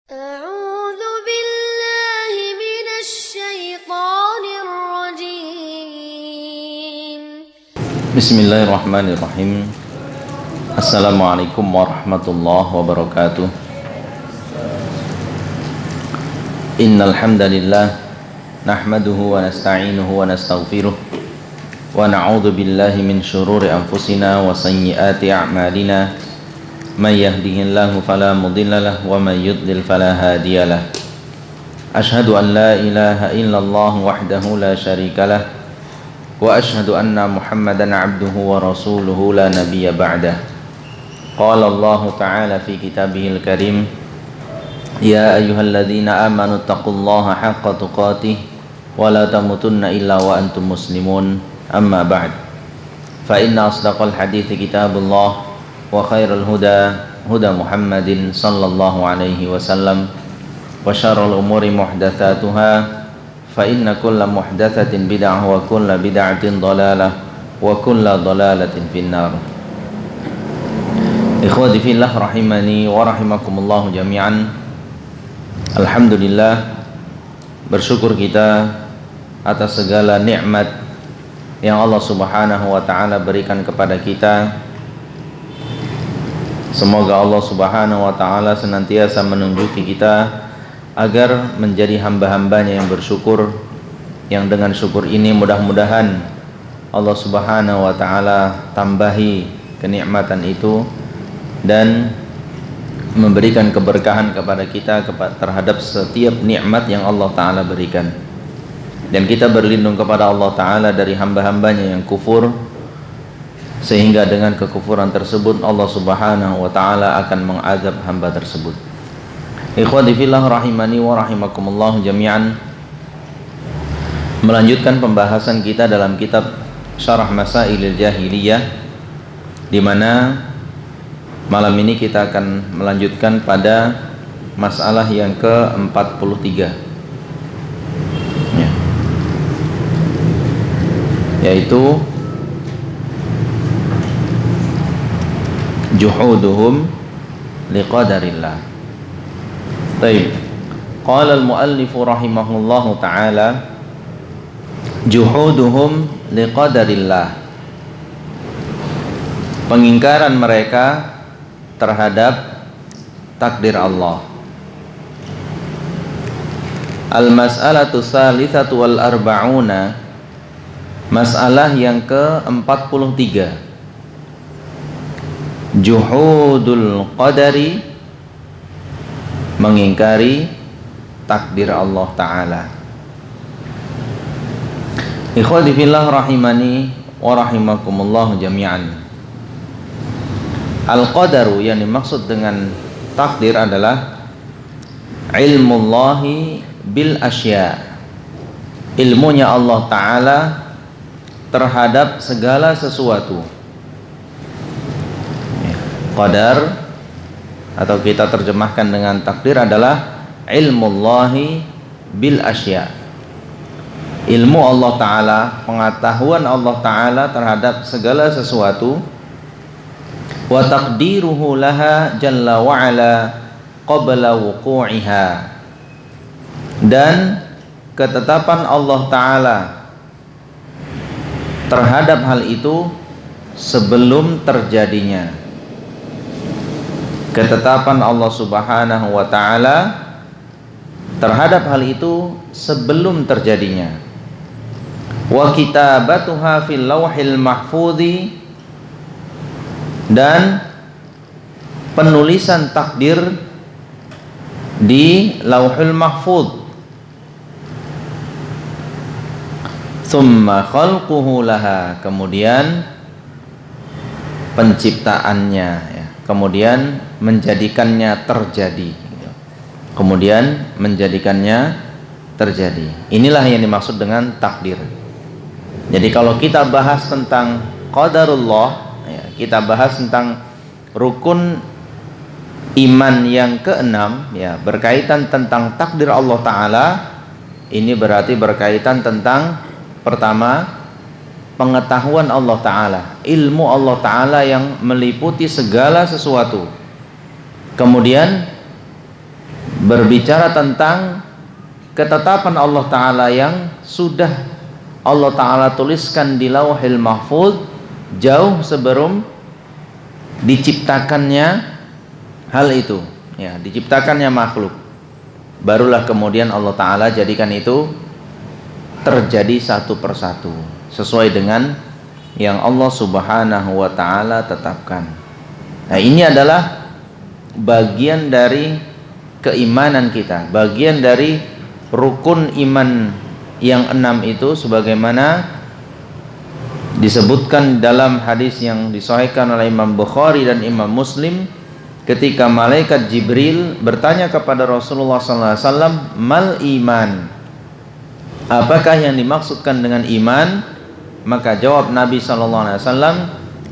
أعوذ بالله من الشيطان الرجيم. بسم الله الرحمن الرحيم. السلام عليكم ورحمة الله وبركاته. إن الحمد لله نحمده ونستعينه ونستغفره ونعوذ بالله من شرور أنفسنا وسيئات أعمالنا. من يهده الله فلا مضل له ومن يضلل فلا هادي له. أشهد أن لا إله إلا الله وحده لا شريك له وأشهد أن محمدا عبده ورسوله لا نبي بعده. قال الله تعالى في كتابه الكريم: يا أيها الذين آمنوا اتقوا الله حق تقاته ولا تموتن إلا وأنتم مسلمون. أما بعد، فإن أصدق الحديث كتاب الله وخير الهدى هدى محمد صلى الله عليه وسلم وشر الأمور محدثاتها فإن كل محدثة بدعة وكل بدعة ضلالة وكل ضلالة في النار. Ikhwati fillah rahimani wa rahimakumullah jami'an. Alhamdulillah, bersyukur kita atas segala nikmat yang Allah Subhanahu wa taala berikan kepada kita. Semoga Allah Subhanahu wa taala senantiasa menunjuki kita agar menjadi hamba-hambanya yang bersyukur, yang dengan syukur ini mudah-mudahan Allah Subhanahu wa taala tambahi kenikmatan itu dan memberikan keberkahan kepada kita terhadap setiap nikmat yang Allah taala berikan. Dan kita berlindung kepada Allah taala dari hamba-hambanya yang kufur, sehingga dengan kekufuran tersebut Allah Subhanahu wa taala akan mengazab hamba tersebut. Ikhwati fillah rahimani wa rahimakumullah jami'an. Melanjutkan pembahasan kita dalam kitab Syarah Masailil Jahiliyah, di mana malam ini kita akan melanjutkan pada masalah yang ke-43, yaitu juhuduhum liqadarillah. Baik. Qala al-muallif rahimahullahu taala, juhuduhum liqadarillah, pengingkaran mereka terhadap takdir Allah. Al-mas'alatu tsalitsatu wal arba'una, masalah yang ke-43, juhudul qadari, mengingkari takdir Allah Ta'ala. Ikhwati fillah rahimani wa rahimakumullah jami'an. Al-qadaru yang dimaksud dengan takdir adalah ilmullahi bil asya, ilmunya Allah Ta'ala terhadap segala sesuatu. Qadar atau kita terjemahkan dengan takdir adalah ilmullahi bil asya, ilmu Allah Ta'ala, pengetahuan Allah Ta'ala terhadap segala sesuatu. Wa taqdiruhu laha jalla wa'ala qabla wuqu'iha, dan ketetapan Allah Ta'ala terhadap hal itu sebelum terjadinya. Ketetapan Allah Subhanahu wa taala terhadap hal itu sebelum terjadinya. Wa kitabatuha fil lauhil mahfudzi, dan penulisan takdir di lauhul mahfudz. Tsumma khalquhu laha, kemudian penciptaannya, ya, kemudian menjadikannya terjadi, kemudian menjadikannya terjadi. Inilah yang dimaksud dengan takdir. Jadi kalau kita bahas tentang qadarullah, ya, kita bahas tentang rukun iman yang ke-6, ya, berkaitan tentang takdir Allah Ta'ala. Ini berarti berkaitan tentang, pertama, pengetahuan Allah Ta'ala, ilmu Allah Ta'ala yang meliputi segala sesuatu. Kemudian berbicara tentang ketetapan Allah Ta'ala yang sudah Allah Ta'ala tuliskan di Lauhil Mahfuz jauh sebelum diciptakannya hal itu, ya, diciptakannya makhluk. Barulah kemudian Allah Ta'ala jadikan itu terjadi satu persatu sesuai dengan yang Allah Subhanahu wa Ta'ala tetapkan. Nah, ini adalah bagian dari keimanan kita, bagian dari rukun iman yang 6 itu, sebagaimana disebutkan dalam hadis yang disahihkan oleh Imam Bukhari dan Imam Muslim, ketika malaikat Jibril bertanya kepada Rasulullah SAW, mal iman, apakah yang dimaksudkan dengan iman? Maka jawab Nabi SAW,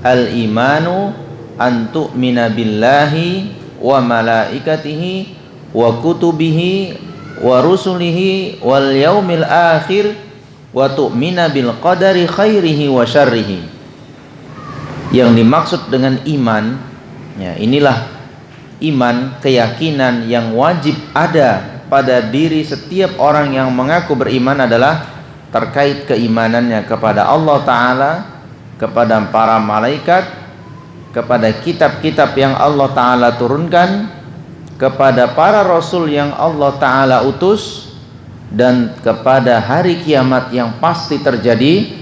al imanu an tu'mina billahi wa malaikatihi wa kutubihi wa rusulihi wal yaumil akhir wa tu'mina bil qadari khairihi wa syarrihi. Yang dimaksud dengan iman, ya, inilah iman, keyakinan yang wajib ada pada diri setiap orang yang mengaku beriman adalah terkait keimanannya kepada Allah Ta'ala, kepada para malaikat, kepada kitab-kitab yang Allah Ta'ala turunkan, kepada para rasul yang Allah Ta'ala utus, dan kepada hari kiamat yang pasti terjadi.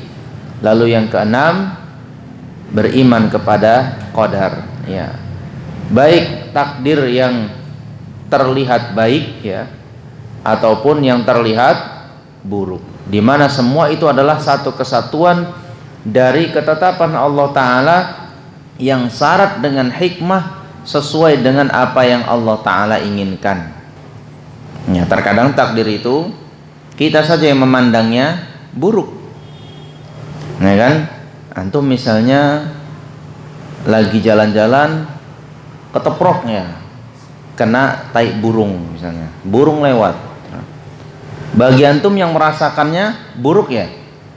Lalu yang keenam, beriman kepada qadar, ya, baik takdir yang terlihat baik, ya, ataupun yang terlihat buruk, di mana semua itu adalah satu kesatuan dari ketetapan Allah Ta'ala yang syarat dengan hikmah sesuai dengan apa yang Allah Ta'ala inginkan. Ya, terkadang takdir itu kita saja yang memandangnya buruk, ya kan? Antum misalnya lagi jalan-jalan keteproknya kena tai burung, misalnya burung lewat. Bagi antum yang merasakannya buruk, ya,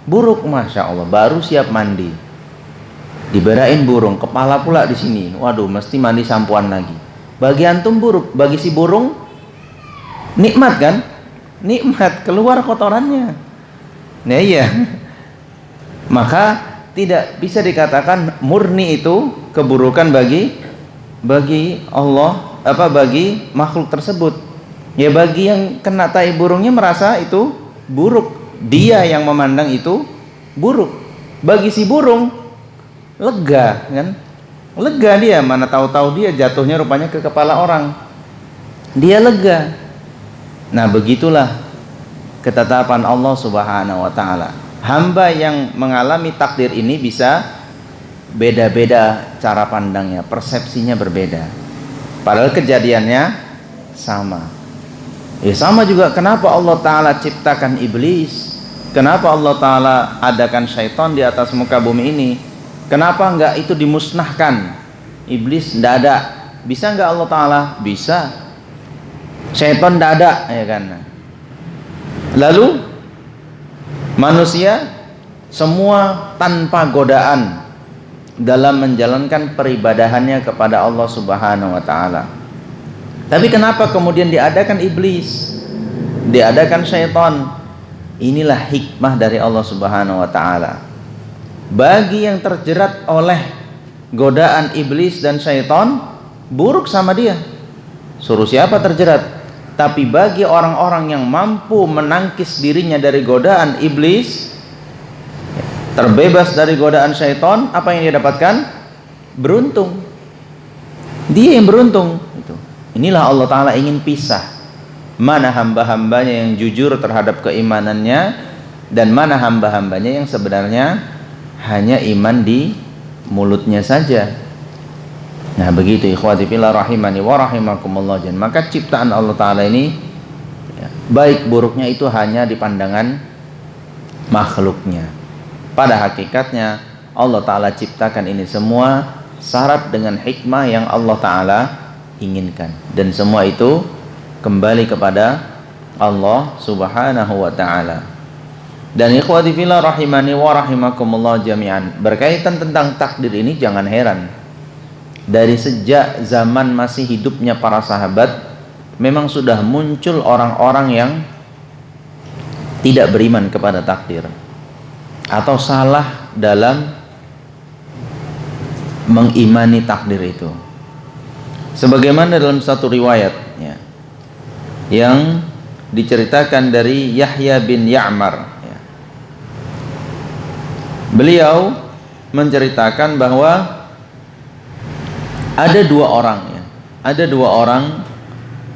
buruk, masya Allah, baru siap mandi diberain burung, kepala pula di sini, waduh, mesti mandi sampoan lagi. Bagi antum buruk, bagi si burung nikmat kan? Nikmat, keluar kotorannya. Nah, iya. Maka tidak bisa dikatakan murni itu keburukan bagi Allah, bagi makhluk tersebut. Ya, bagi yang kena tai burungnya merasa itu buruk, dia yang memandang itu buruk. Bagi si burung lega, kan? Lega dia, mana tahu-tahu dia jatuhnya rupanya ke kepala orang. Dia lega. Nah, begitulah ketetapan Allah Subhanahu wa Ta'ala. Hamba yang mengalami takdir ini bisa beda-beda cara pandangnya, persepsinya berbeda, padahal kejadiannya sama. Ya, sama juga kenapa Allah Ta'ala ciptakan iblis, kenapa Allah Ta'ala adakan syaitan di atas muka bumi ini, kenapa enggak itu dimusnahkan, iblis enggak ada, bisa enggak Allah Ta'ala? Bisa. Syaitan enggak ada, ya kan? Lalu manusia semua tanpa godaan dalam menjalankan peribadahannya kepada Allah Subhanahu wa Ta'ala. Tapi kenapa kemudian diadakan iblis, diadakan syaitan? Inilah hikmah dari Allah Subhanahu wa Ta'ala. Bagi yang terjerat oleh godaan iblis dan syaitan, buruk sama dia, suruh siapa terjerat. Tapi bagi orang-orang yang mampu menangkis dirinya dari godaan iblis, terbebas dari godaan syaitan, apa yang dia dapatkan? Beruntung. Dia yang beruntung. Inilah Allah Ta'ala ingin pisah mana hamba-hambanya yang jujur terhadap keimanannya dan mana hamba-hambanya yang sebenarnya hanya iman di mulutnya saja. Nah, begitu ikhwati fillah rahimani wa rahimakumullah. Maka ciptaan Allah Ta'ala ini, ya, baik buruknya itu hanya di pandangan makhluknya. Pada hakikatnya Allah Ta'ala ciptakan ini semua syarat dengan hikmah yang Allah Ta'ala inginkan, dan semua itu kembali kepada Allah Subhanahu wa Ta'ala. Dan ikhwati fillah rahimani wa rahimakumullah jami'an, berkaitan tentang takdir ini jangan heran, dari sejak zaman masih hidupnya para sahabat memang sudah muncul orang-orang yang tidak beriman kepada takdir atau salah dalam mengimani takdir itu. Sebagaimana dalam satu riwayat ya, yang diceritakan dari Yahya bin Ya'mar ya. Beliau menceritakan bahwa ada dua orang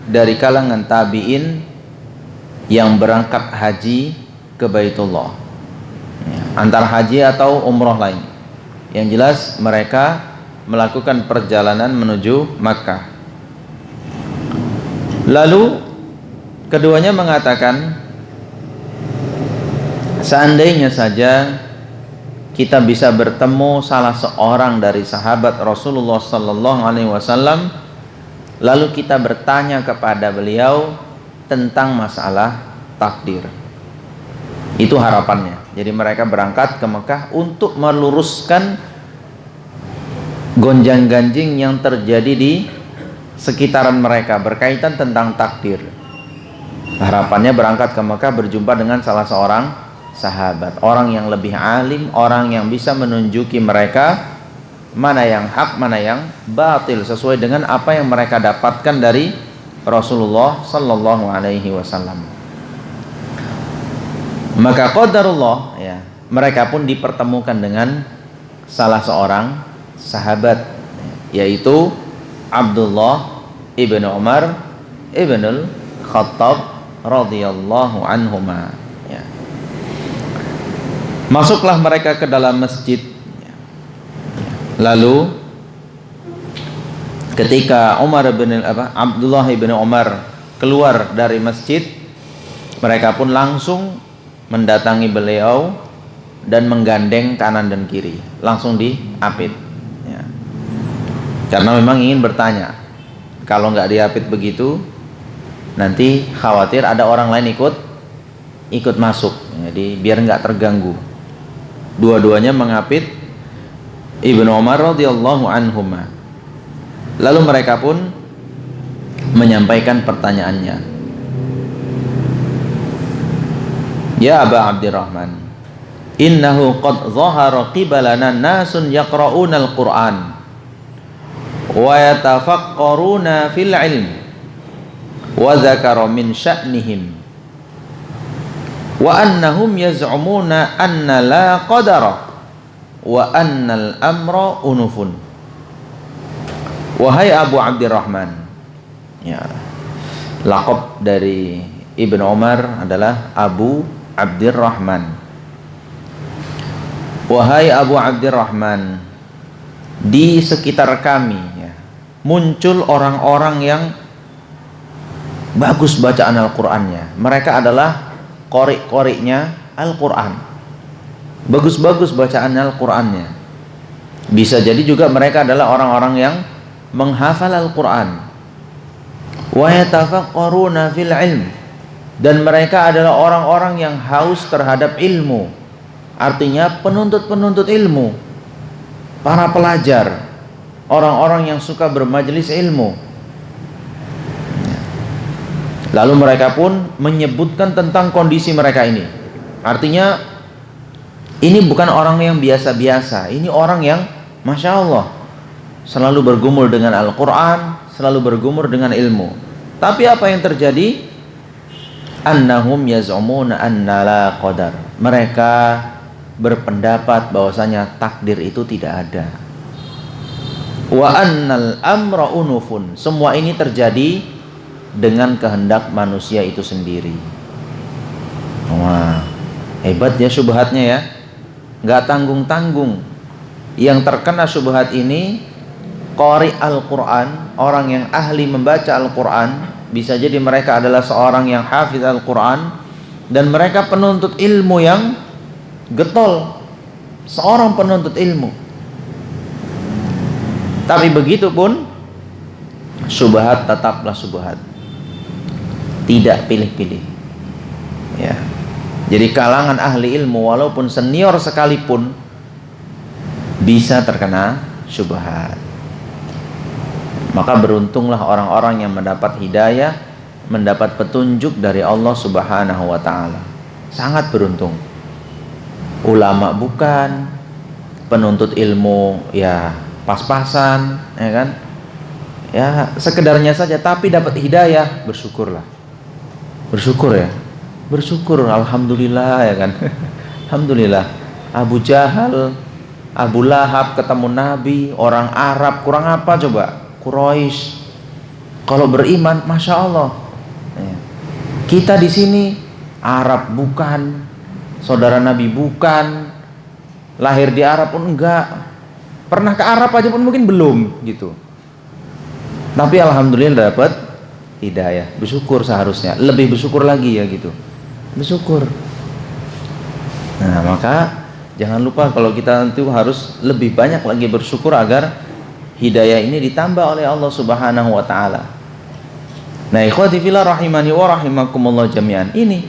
dari kalangan tabi'in yang berangkat haji ke Baitullah ya, antara haji atau umroh lain. Yang jelas mereka melakukan perjalanan menuju Makkah. Lalu keduanya mengatakan, seandainya saja kita bisa bertemu salah seorang dari sahabat Rasulullah sallallahu alaihi wasallam, lalu kita bertanya kepada beliau tentang masalah takdir. Itu harapannya. Jadi mereka berangkat ke Mekah untuk meluruskan gonjang-ganjing yang terjadi di sekitaran mereka berkaitan tentang takdir. Harapannya berangkat ke Mekah berjumpa dengan salah seorang sahabat, orang yang lebih alim, orang yang bisa menunjuki mereka mana yang hak, mana yang batil sesuai dengan apa yang mereka dapatkan dari Rasulullah sallallahu alaihi wasallam. Maka qadarullah ya, mereka pun dipertemukan dengan salah seorang sahabat, yaitu Abdullah ibn Umar ibn al-Khattab radhiyallahu anhuma ya. Masuklah mereka ke dalam masjid ya. Lalu ketika Abdullah ibn Umar keluar dari masjid, mereka pun langsung mendatangi beliau dan menggandeng kanan dan kiri, langsung diapit ya. Karena memang ingin bertanya, kalau nggak diapit begitu nanti khawatir ada orang lain ikut masuk, jadi biar nggak terganggu. Dua-duanya mengapit Ibnu Umar radhiyallahu anhuma. Lalu mereka pun menyampaikan pertanyaannya. Ya Aba Abdurrahman, innahu qad zahara qibalana nasun yaqra'una al-Qur'an wa yatafaqqaruna fil ilm wa dzakara min sya'nihim wa annahum yaz'umuna anna la qadara wa annal amra unufun. Wahai Abu Abdurrahman ya, laqab dari Ibnu Umar adalah Abu Abdurrahman. Wahai Abu Abdurrahman, di sekitar kami ya, muncul orang-orang yang bagus bacaan Al-Qur'annya. Mereka adalah qori-qorinya Al-Qur'an, bagus-bagus bacaan Al-Qur'annya. Bisa jadi juga mereka adalah orang-orang yang menghafal Al-Qur'an. Wa yatafaqqaruna fil ilm, dan mereka adalah orang-orang yang haus terhadap ilmu. Artinya penuntut-penuntut ilmu, para pelajar, orang-orang yang suka bermajelis ilmu. Lalu mereka pun menyebutkan tentang kondisi mereka ini. Artinya ini bukan orang yang biasa-biasa, ini orang yang Masya Allah selalu bergumul dengan Al-Quran, selalu bergumul dengan ilmu. Tapi apa yang terjadi? Annahum yaz'umuna anna la qadar. Mereka berpendapat bahwasanya takdir itu tidak ada. Wa annal amra unufun. Semua ini terjadi dengan kehendak manusia itu sendiri. Wah, hebat ya syubhatnya ya. Nggak tanggung-tanggung. Yang terkena syubhat ini qari Al-Quran, orang yang ahli membaca Al-Quran. Bisa jadi mereka adalah seorang yang hafiz Al-Quran, dan mereka penuntut ilmu yang getol, seorang penuntut ilmu. Tapi begitu pun syubhat tetaplah syubhat, tidak pilih-pilih ya. Jadi kalangan ahli ilmu walaupun senior sekalipun bisa terkena syubhat. Maka beruntunglah orang-orang yang mendapat hidayah mendapat petunjuk dari Allah Subhanahu wa taala. Sangat beruntung. Ulama bukan, penuntut ilmu ya pas-pasan, ya kan? Ya sekedarnya saja, tapi dapat hidayah, bersyukurlah. Bersyukur ya. Bersyukur, alhamdulillah, ya kan? Alhamdulillah. Abu Jahal, Abu Lahab ketemu Nabi, orang Arab, kurang apa coba? Quraisy. Kalau beriman, masya Allah. Kita di sini Arab bukan, saudara Nabi bukan, lahir di Arab pun enggak, pernah ke Arab aja pun mungkin belum gitu. Tapi alhamdulillah dapat hidayah. Bersyukur seharusnya, lebih bersyukur lagi ya gitu. Bersyukur. Nah, maka jangan lupa kalau kita nanti harus lebih banyak lagi bersyukur agar hidayah ini ditambah oleh Allah Subhanahu wa taala. Nah, ikhwati fillah rahimani wa rahimakumullah jami'an. Ini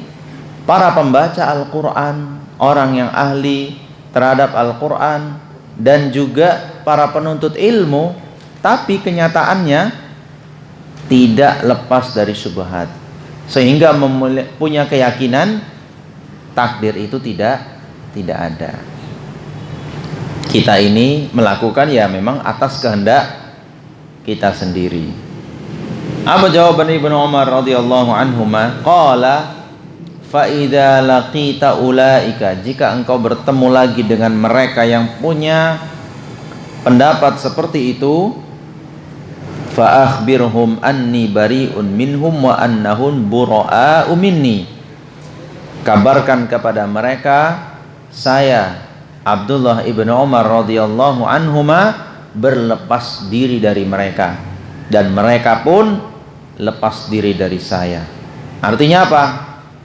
para pembaca Al-Qur'an, orang yang ahli terhadap Al-Qur'an, dan juga para penuntut ilmu, tapi kenyataannya tidak lepas dari syubhat, sehingga punya keyakinan takdir itu tidak ada. Kita ini melakukan ya memang atas kehendak kita sendiri. Apa jawaban Ibnu Umar radhiyallahu anhuma? Qala fa idza laqita ulaika, jika engkau bertemu lagi dengan mereka yang punya pendapat seperti itu, fa akhbirhum anni bari'un minhum wa annahum bura'u minni, kabarkan kepada mereka saya Abdullah ibnu Umar radhiyallahu anhuma berlepas diri dari mereka, dan mereka pun lepas diri dari saya. Artinya apa?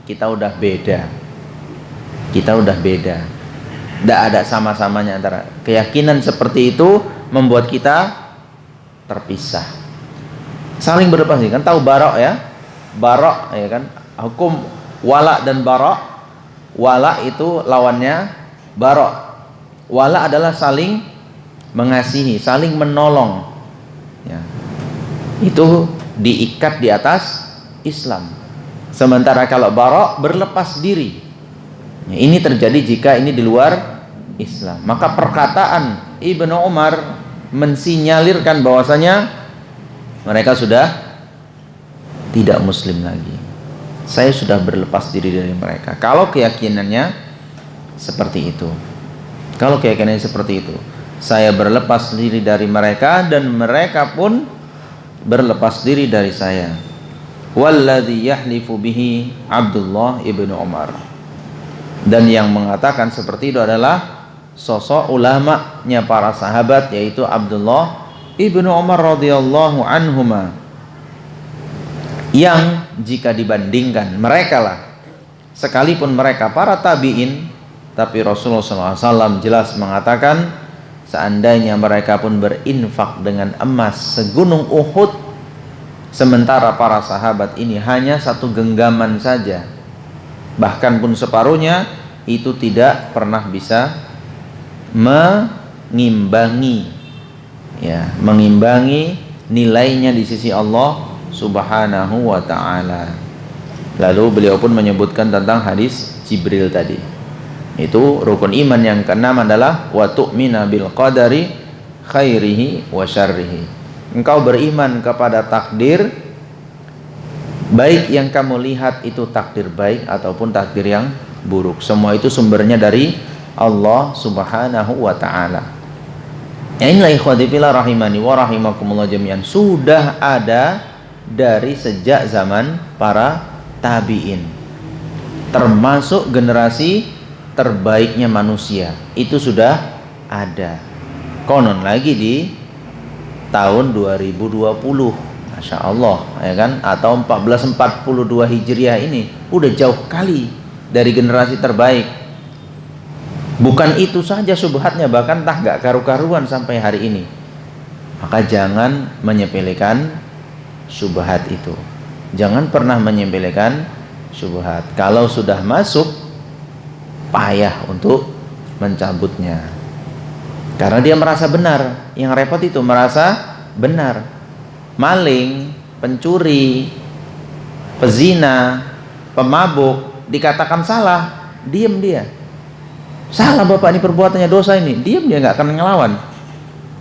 Kita udah beda. Kita udah beda. Tidak ada sama-samanya antara keyakinan seperti itu membuat kita terpisah. Saling berlepas diri. Kan tahu barok ya? Barok ya kan? Hukum wala dan barok. Wala itu lawannya barok. Wala adalah saling mengasihi, saling menolong. Ya. Itu diikat di atas Islam. Sementara kalau barok berlepas diri. Ya, ini terjadi jika ini di luar Islam. Maka perkataan Ibnu Umar mensinyalirkan bahwasanya mereka sudah tidak muslim lagi. Saya sudah berlepas diri dari mereka. Kalau keyakinannya seperti itu. Kalau keyakinannya seperti itu, saya berlepas diri dari mereka dan mereka pun berlepas diri dari saya. Walladzi yahlifu bihi Abdullah ibnu Umar. Dan yang mengatakan seperti itu adalah sosok ulamanya para sahabat, yaitu Abdullah ibnu Umar radhiyallahu anhuma, yang jika dibandingkan mereka lah, sekalipun mereka para tabi'in, tapi Rasulullah SAW jelas mengatakan seandainya mereka pun berinfak dengan emas segunung Uhud, sementara para sahabat ini hanya satu genggaman saja, bahkan pun separuhnya, itu tidak pernah bisa mengimbangi nilainya di sisi Allah Subhanahu wa ta'ala. Lalu beliau pun menyebutkan tentang hadis Jibril tadi. Itu rukun iman yang keenam adalah wa tu'mina bil qadari khairihi wa syarrihi. Engkau beriman kepada takdir, baik yang kamu lihat itu takdir baik ataupun takdir yang buruk. Semua itu sumbernya dari Allah Subhanahu wa ta'ala. Ya, inilah ikhwati fillah rahimani wa rahimakumullah jami'an, sudah ada dari sejak zaman para tabi'in, termasuk generasi terbaiknya manusia. Itu sudah ada. Konon lagi di tahun 2020, Masya Allah, ya kan? Atau 1442 Hijriah ini udah jauh kali dari generasi terbaik. Bukan itu saja syubhatnya, bahkan gak karu-karuan sampai hari ini. Maka jangan menyepelekan syubhat itu. Jangan pernah menyepelekan syubhat. Kalau sudah masuk, payah untuk mencabutnya. Karena dia merasa benar. Yang repot itu merasa benar. Maling, pencuri, pezina, pemabuk dikatakan salah, diem dia. Salah bapak, ini perbuatannya dosa ini, diem dia, nggak akan ngelawan.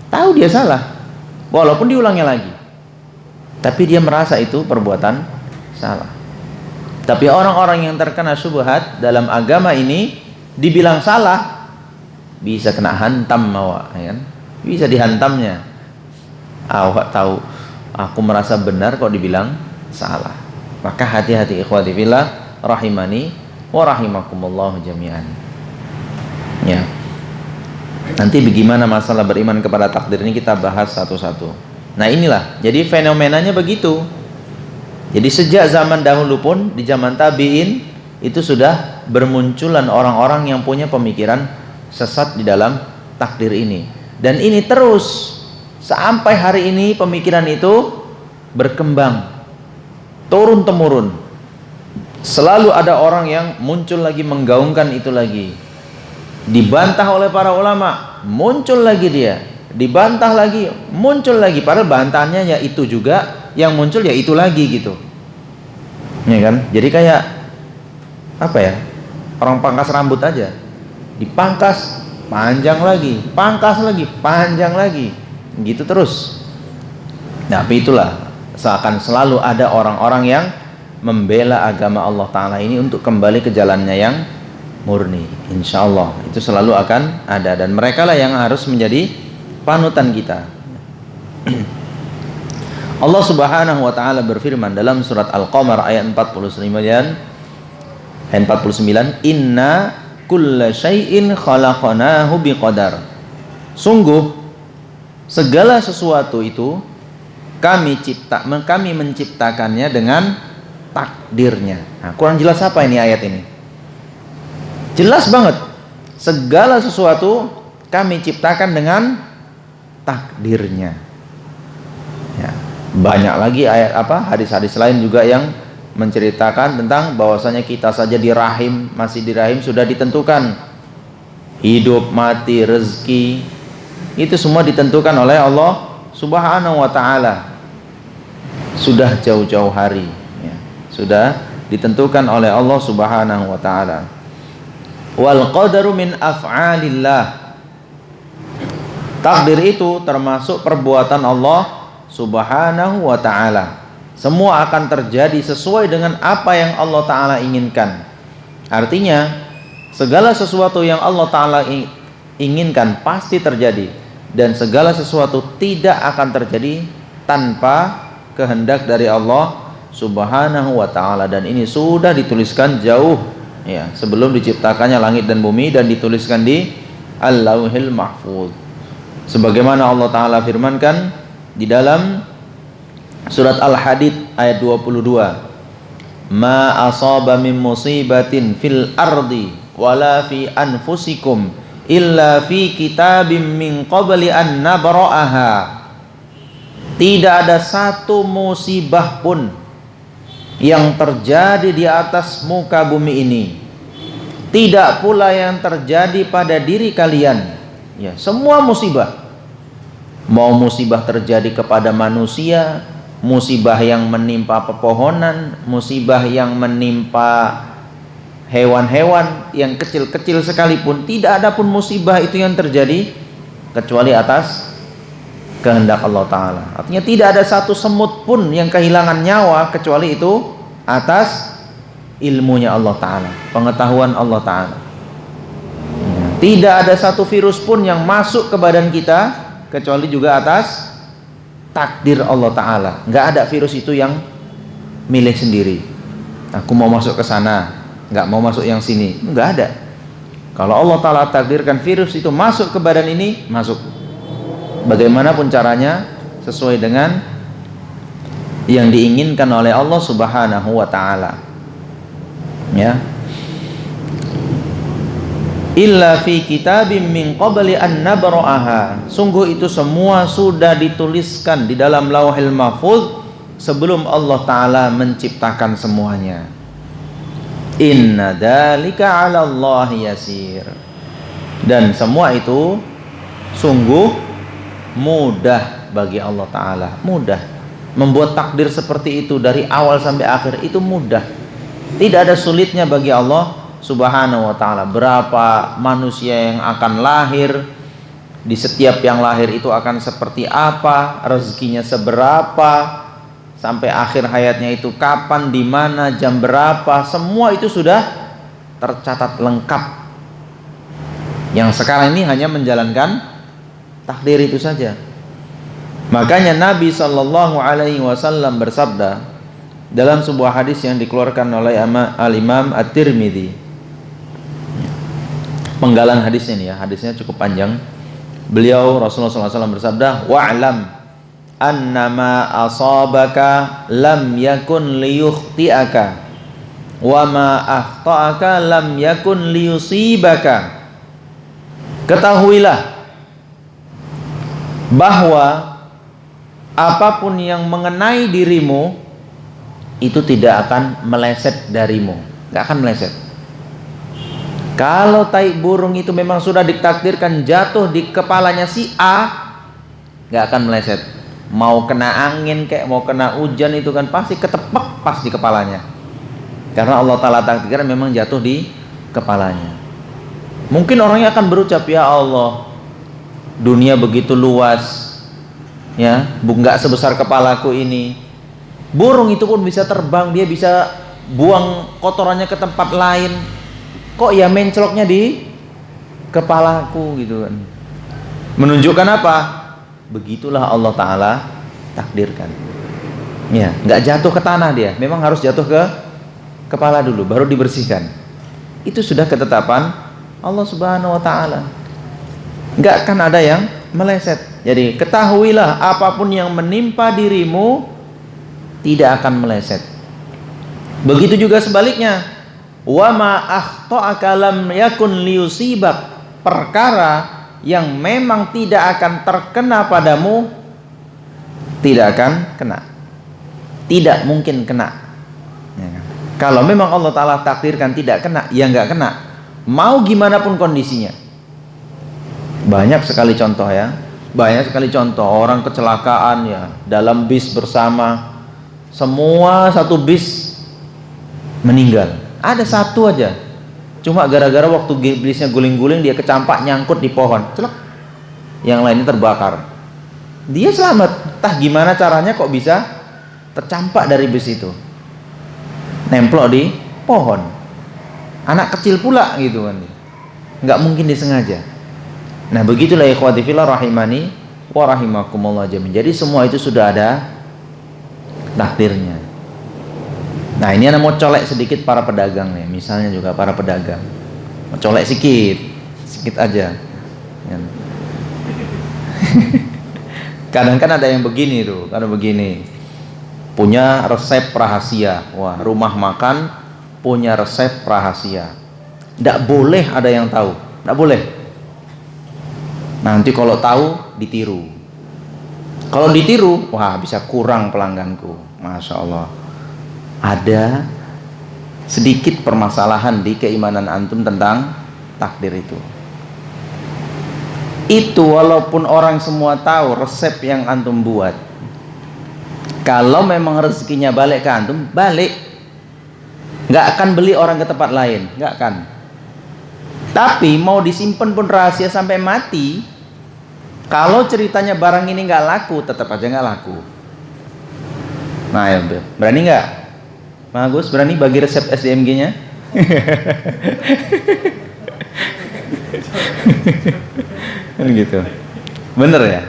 Tahu dia salah, walaupun diulangnya lagi, tapi dia merasa itu perbuatan salah. Tapi orang-orang yang terkena syubhat dalam agama ini dibilang salah, bisa kena hantam awak, ya kan? Bisa dihantamnya. Awak tahu, aku merasa benar kok dibilang salah. Maka hati-hati ikhwati fillah rahimani wa rahimakumullah jami'an. Ya. Nanti bagaimana masalah beriman kepada takdir ini kita bahas satu-satu. Nah inilah, jadi fenomenanya begitu. Jadi sejak zaman dahulu pun, di zaman tabi'in itu sudah bermunculan orang-orang yang punya pemikiran sesat di dalam takdir ini. Dan ini terus sampai hari ini pemikiran itu berkembang turun-temurun. Selalu ada orang yang muncul lagi menggaungkan itu lagi. Dibantah oleh para ulama, muncul lagi dia. Dibantah lagi, muncul lagi. Padahal bantahannya ya itu juga, yang muncul ya itu lagi gitu. Ya kan? Jadi kayak apa ya? Orang pangkas rambut aja. Dipangkas, panjang lagi, pangkas lagi, panjang lagi. Gitu terus. Nah, tapi itulah, seakan selalu ada orang-orang yang membela agama Allah Ta'ala ini untuk kembali ke jalannya yang murni. Insya Allah itu selalu akan ada, dan mereka lah yang harus menjadi panutan kita. Allah Subhanahu wa taala berfirman dalam surat Al-Qamar ayat 49, inna kulla syai'in khalaqnahu biqadar. Sungguh segala sesuatu itu kami menciptakannya dengan takdirnya. Nah, kurang jelas apa ini ayat ini? Jelas banget, segala sesuatu kami ciptakan dengan takdirnya. Ya, banyak lagi ayat hadis-hadis lain juga yang menceritakan tentang bahwasanya kita saja di rahim, masih di rahim sudah ditentukan. Hidup, mati, rezeki, itu semua ditentukan oleh Allah Subhanahu wa ta'ala. Sudah jauh-jauh hari, ya, sudah ditentukan oleh Allah Subhanahu wa ta'ala. Wal qadaru min af'alillah. Takdir itu termasuk perbuatan Allah Subhanahu wa ta'ala. Semua akan terjadi sesuai dengan apa yang Allah Ta'ala inginkan. Artinya segala sesuatu yang Allah Ta'ala inginkan pasti terjadi, dan segala sesuatu tidak akan terjadi tanpa kehendak dari Allah Subhanahu wa ta'ala. Dan ini sudah dituliskan jauh, ya, sebelum diciptakannya langit dan bumi, dan dituliskan di Al-Lauhil Mahfuz. Sebagaimana Allah Ta'ala firmankan di dalam surat Al-Hadid ayat 22, ma asaba min musibatin fil ardi wala fi anfusikum illa fi kitabim min qabli an nabra'aha. Tidak ada satu musibah pun yang terjadi di atas muka bumi ini, tidak pula yang terjadi pada diri kalian. Ya, semua musibah, mau musibah terjadi kepada manusia, musibah yang menimpa pepohonan, musibah yang menimpa hewan-hewan yang kecil-kecil sekalipun, tidak ada pun musibah itu yang terjadi kecuali atas kehendak Allah Ta'ala. Artinya tidak ada satu semut pun yang kehilangan nyawa kecuali itu atas ilmunya Allah Ta'ala, pengetahuan Allah Ta'ala. Tidak ada satu virus pun yang masuk ke badan kita kecuali juga atas takdir Allah Ta'ala. Nggak ada virus itu yang milih sendiri, aku mau masuk ke sana, nggak mau masuk yang sini. Nggak ada. Kalau Allah Ta'ala takdirkan virus itu masuk ke badan ini, masuk. Bagaimanapun caranya, sesuai dengan yang diinginkan oleh Allah Subhanahu wa ta'ala. Ya. Illa fi kitabim min qabli an nabra'aha. Sungguh itu semua sudah dituliskan di dalam Lauhil Mahfuz sebelum Allah Ta'ala menciptakan semuanya. Inna dzalika 'ala Allah yasir. Dan semua itu sungguh mudah bagi Allah Ta'ala, mudah. Membuat takdir seperti itu dari awal sampai akhir itu mudah. Tidak ada sulitnya bagi Allah Subhanahu wa ta'ala. Berapa manusia yang akan lahir, di setiap yang lahir itu akan seperti apa, rezekinya seberapa, sampai akhir hayatnya itu kapan, di mana, jam berapa, semua itu sudah tercatat lengkap. Yang sekarang ini hanya menjalankan takdir itu saja. Makanya Nabi Shallallahu Alaihi Wasallam bersabda dalam sebuah hadis yang dikeluarkan oleh Al-Imam At-Tirmidzi. Penggalan hadisnya nih ya, hadisnya cukup panjang. Beliau Rasulullah SAW bersabda, wa'lam annama asabaka lam yakun liyukhti'aka wa ma akhta'aka lam yakun liyusibaka. Ketahuilah bahwa apapun yang mengenai dirimu itu tidak akan meleset darimu, gak akan meleset. Kalau tai burung itu memang sudah ditakdirkan jatuh di kepalanya si A, gak akan meleset. Mau kena angin kayak mau kena hujan itu kan pasti ketepek pas di kepalanya. Karena Allah Ta'ala takdirkan memang jatuh di kepalanya. Mungkin orangnya akan berucap, ya Allah, dunia begitu luas, ya, nggak sebesar kepalaku ini. Burung itu pun bisa terbang, dia bisa buang kotorannya ke tempat lain. Kok ya menceloknya di kepalaku gitu kan. Menunjukkan apa? Begitulah Allah Ta'ala takdirkan. Ya, nggak jatuh ke tanah dia, memang harus jatuh ke kepala dulu, baru dibersihkan. Itu sudah ketetapan Allah Subhanahu Wa Ta'ala. Nggak akan ada yang meleset. Jadi ketahuilah apapun yang menimpa dirimu tidak akan meleset. Begitu juga sebaliknya. Wa ma akhta'aka lam yakun liyusibak. Perkara yang memang tidak akan terkena padamu tidak akan kena. Tidak mungkin kena. Ya kan? Kalau memang Allah Ta'ala takdirkan tidak kena, ya nggak kena. Mau gimana pun kondisinya. Banyak sekali contoh ya. Banyak sekali contoh orang kecelakaan ya dalam bis bersama, semua satu bis meninggal. Ada satu aja, cuma gara-gara waktu bisnya guling-guling dia kecampak nyangkut di pohon, celak. Yang lainnya terbakar. Dia selamat. Tah gimana caranya kok bisa tercampak dari bis itu? Nemplok di pohon. Anak kecil pula gitu kan. Nggak mungkin disengaja. Nah begitulah ikhwati fillah rahimani wa rahimakumullah jami'an. Jadi semua itu sudah ada takdirnya. Nah ini ana mau colek sedikit para pedagang nih. Misalnya juga para pedagang. Mau colek sedikit aja. Kadang kan ada yang begini tuh, ada begini. Punya resep rahasia. Wah, rumah makan punya resep rahasia. Nggak boleh ada yang tahu. Nggak boleh. Nanti kalau tahu ditiru. Kalau ditiru, wah bisa kurang pelangganku. Masya Allah. Ada sedikit permasalahan di keimanan antum tentang takdir itu. Itu walaupun orang semua tahu resep yang antum buat, kalau memang rezekinya balik ke antum, balik. Nggak akan beli orang ke tempat lain, nggak akan. Tapi mau disimpan pun rahasia sampai mati. Kalau ceritanya barang ini nggak laku, tetap aja nggak laku. Nah, ya, berani nggak? Bagus, berani bagi resep SDMG-nya? Kan gitu. Bener ya?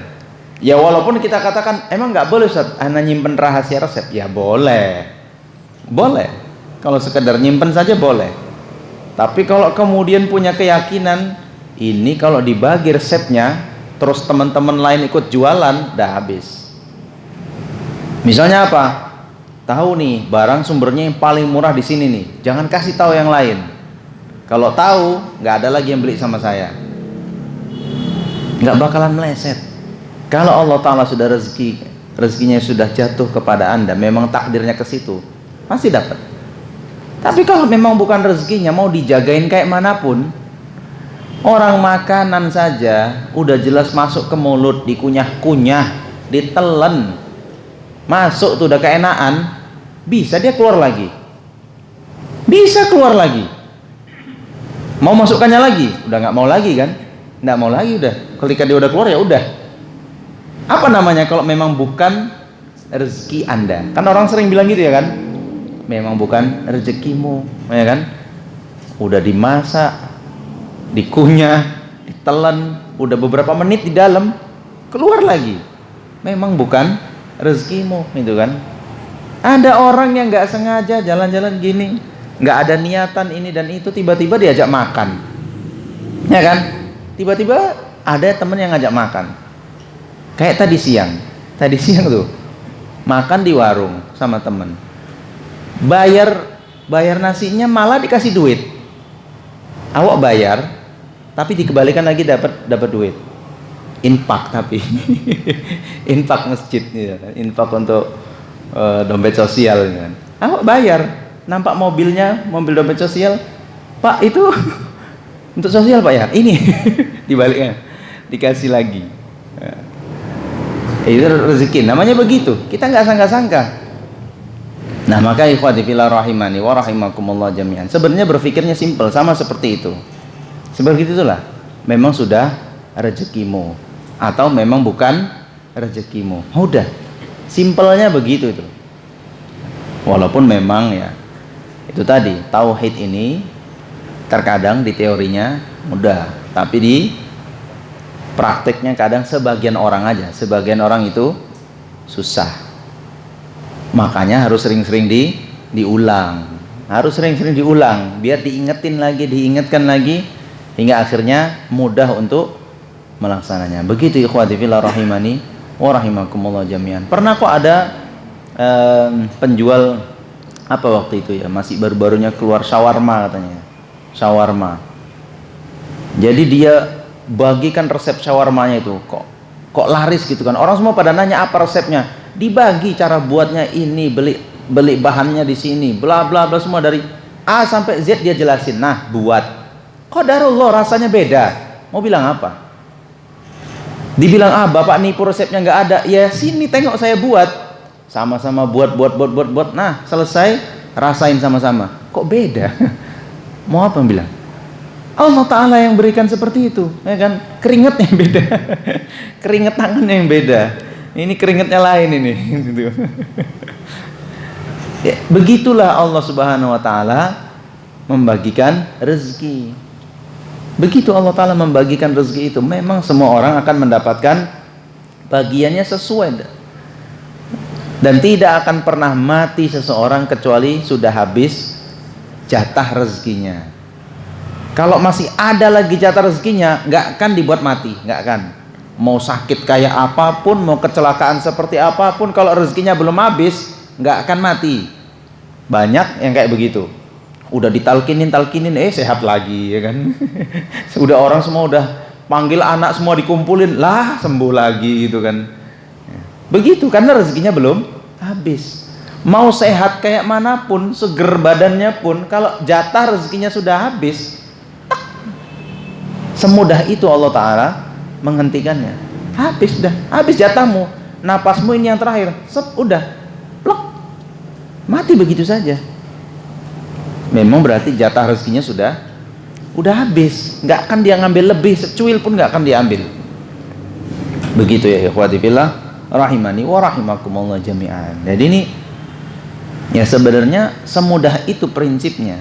Ya walaupun kita katakan emang nggak boleh Ustaz, hanya nyimpen rahasia resep. Ya boleh. Boleh. Kalau sekedar nyimpen saja boleh. Tapi kalau kemudian punya keyakinan ini kalau dibagi resepnya terus teman-teman lain ikut jualan, dah habis. Misalnya apa? Tahu nih barang sumbernya yang paling murah di sini nih, jangan kasih tahu yang lain. Kalau tahu nggak ada lagi yang beli sama saya, nggak bakalan meleset. Kalau Allah Ta'ala sudah rezekinya sudah jatuh kepada anda, memang takdirnya ke situ, pasti dapat. Tapi kalau memang bukan rezekinya, mau dijagain kayak manapun, orang makanan saja udah jelas masuk ke mulut, dikunyah-kunyah, ditelan, masuk tuh udah keenaan, bisa dia keluar lagi, bisa keluar lagi. Mau masukkannya lagi, udah nggak mau lagi kan, nggak mau lagi udah. Ketika dia udah keluar ya udah. Apa namanya kalau memang bukan rezeki Anda? Kan orang sering bilang gitu ya kan, memang bukan rezekimu, ya kan? Udah dimasak, dikunyah, ditelan, udah beberapa menit di dalam, keluar lagi. Memang bukan rezekimu, itu kan? Ada orang yang nggak sengaja jalan-jalan gini, nggak ada niatan ini dan itu, tiba-tiba diajak makan, ya kan? Tiba-tiba ada temen yang ngajak makan. Kayak tadi siang tuh makan di warung sama temen, bayar nasinya malah dikasih duit. Awak bayar, tapi dikembalikan lagi dapat duit. Infak tapi infak masjid, ya. Infak untuk dompet sosial, ya. Awak bayar, nampak mobilnya, mobil dompet sosial, Pak itu untuk sosial Pak ya, ini dibaliknya dikasih lagi. Itu rezeki, namanya begitu. Kita nggak sangka-sangka. Nah, maka ikhwati fillah rahimani wa rahimakumullah jami'an. Sebenarnya berpikirnya simpel, sama seperti itu. Seperti itulah. Memang sudah rezekimu atau memang bukan rezekimu. Udah. Simpelnya begitu itu. Walaupun memang ya itu tadi, tauhid ini terkadang di teorinya mudah, tapi di prakteknya kadang sebagian orang sebagian orang itu susah. Makanya harus sering-sering diulang, harus sering-sering diulang biar diingetin lagi, diingatkan lagi, hingga akhirnya mudah untuk melaksananya. Begitu ikhwati fillah rahimani wa rahimakumullah jami'an. Pernah kok ada penjual apa waktu itu ya, masih baru-barunya keluar shawarma katanya, shawarma. Jadi dia bagikan resep shawarmanya itu, kok laris gitu kan, orang semua pada nanya apa resepnya, dibagi cara buatnya, ini beli bahannya di sini, bla bla bla, semua dari A sampai Z dia jelasin. Nah, buat qadarullah rasanya beda, mau bilang apa? Dibilang bapak nipu resepnya nggak ada, ya sini tengok saya buat, sama-sama buat, nah selesai rasain sama-sama, kok beda? Mau apa bilang? Allah Ta'ala yang berikan seperti itu, ya kan? Keringatnya yang beda, keringat tangannya yang beda, ini keringatnya lain ini. Gitu. Ya, begitulah Allah Subhanahu Wa Ta'ala membagikan rezeki. Begitu Allah Ta'ala membagikan rezeki itu, memang semua orang akan mendapatkan bagiannya sesuai, dan tidak akan pernah mati seseorang kecuali sudah habis jatah rezekinya. Kalau masih ada lagi jatah rezekinya, nggak akan dibuat mati, nggak akan. Mau sakit kayak apapun, mau kecelakaan seperti apapun, kalau rezekinya belum habis, nggak akan mati. Banyak yang kayak begitu. Udah ditalkinin, sehat lagi, ya kan? Udah orang semua udah panggil anak semua dikumpulin, lah sembuh lagi gitu kan. Begitu karena rezekinya belum habis. Mau sehat kayak manapun, seger badannya pun, kalau jatah rezekinya sudah habis, semudah itu Allah Ta'ala menghentikannya. Habis dah, habis jatahmu, napasmu ini yang terakhir, udah plok, mati begitu saja. Memang berarti jatah rezekinya udah habis, nggak akan dia ngambil lebih, secuil pun nggak akan diambil. Begitu ya ikhwati fillah rahimani wa rahimakumullah jami'an. Jadi ini ya sebenarnya semudah itu prinsipnya,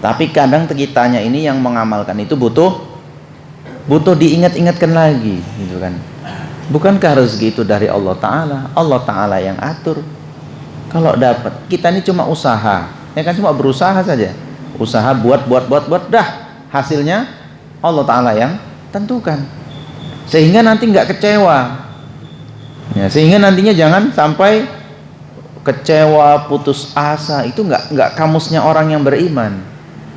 tapi kadang kitanya ini yang mengamalkan itu butuh diingat-ingatkan lagi, gitu kan. Bukankah rezeki itu dari Allah Ta'ala yang atur? Kalau dapat, kita ini cuma usaha, ya kan, cuma berusaha saja, usaha buat, dah hasilnya Allah Ta'ala yang tentukan, sehingga nanti nggak kecewa ya, sehingga nantinya jangan sampai kecewa, putus asa. Itu nggak kamusnya orang yang beriman,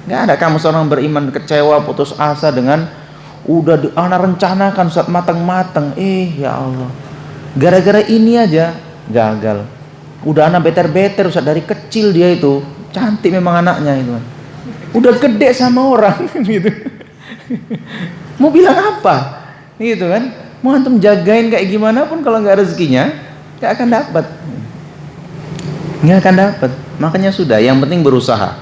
nggak ada kamus orang beriman kecewa, putus asa dengan udah anak rencanakan saat matang-matang, ya Allah, gara-gara ini aja gagal. Udah anak beter-beter Ustaz, dari kecil dia itu cantik memang anaknya itu, udah gede sama orang gitu. Mau bilang apa gitu kan? Mau antum jagain kayak gimana pun, kalau nggak rezekinya nggak akan dapat. nggak akan dapat. Makanya sudah, yang penting berusaha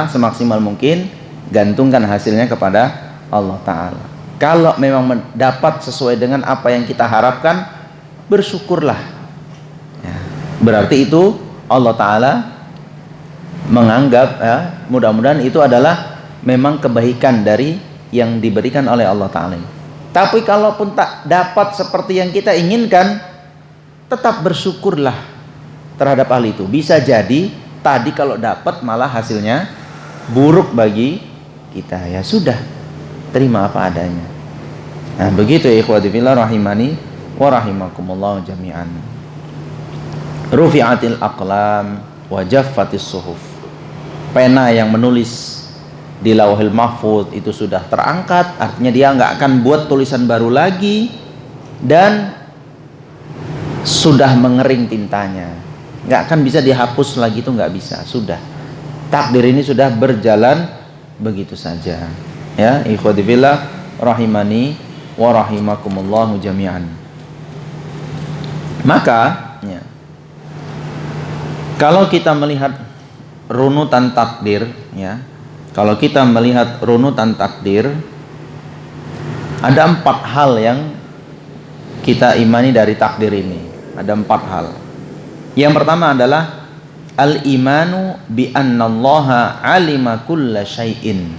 semaksimal mungkin, gantungkan hasilnya kepada Allah Ta'ala. Kalau memang dapat sesuai dengan apa yang kita harapkan, bersyukurlah ya, berarti itu Allah Ta'ala menganggap ya, mudah-mudahan itu adalah memang kebaikan dari yang diberikan oleh Allah Ta'ala. Tapi kalaupun tak dapat seperti yang kita inginkan, tetap bersyukurlah terhadap hal itu. Bisa jadi tadi kalau dapat malah hasilnya buruk bagi kita, ya sudah, terima apa adanya. Nah begitu ya ikhwati fillah rahimani wa rahimakumullah jami'an. Rufi'atil aqlam wa jaffatis suhuf. Pena yang menulis di Lauhil Mahfuz itu sudah terangkat, artinya dia nggak akan buat tulisan baru lagi, dan sudah mengering tintanya, nggak akan bisa dihapus lagi, itu nggak bisa, sudah takdir ini sudah berjalan begitu saja ya ikhwati fillah rahimani wa rahimakumullahu jami'an. Maka ya, kalau kita melihat runutan takdir ya, kalau kita melihat runutan takdir, ada 4 hal yang kita imani dari takdir ini. Ada 4 hal. Yang pertama adalah al-imanu bi annallaha alima kulla syai'in.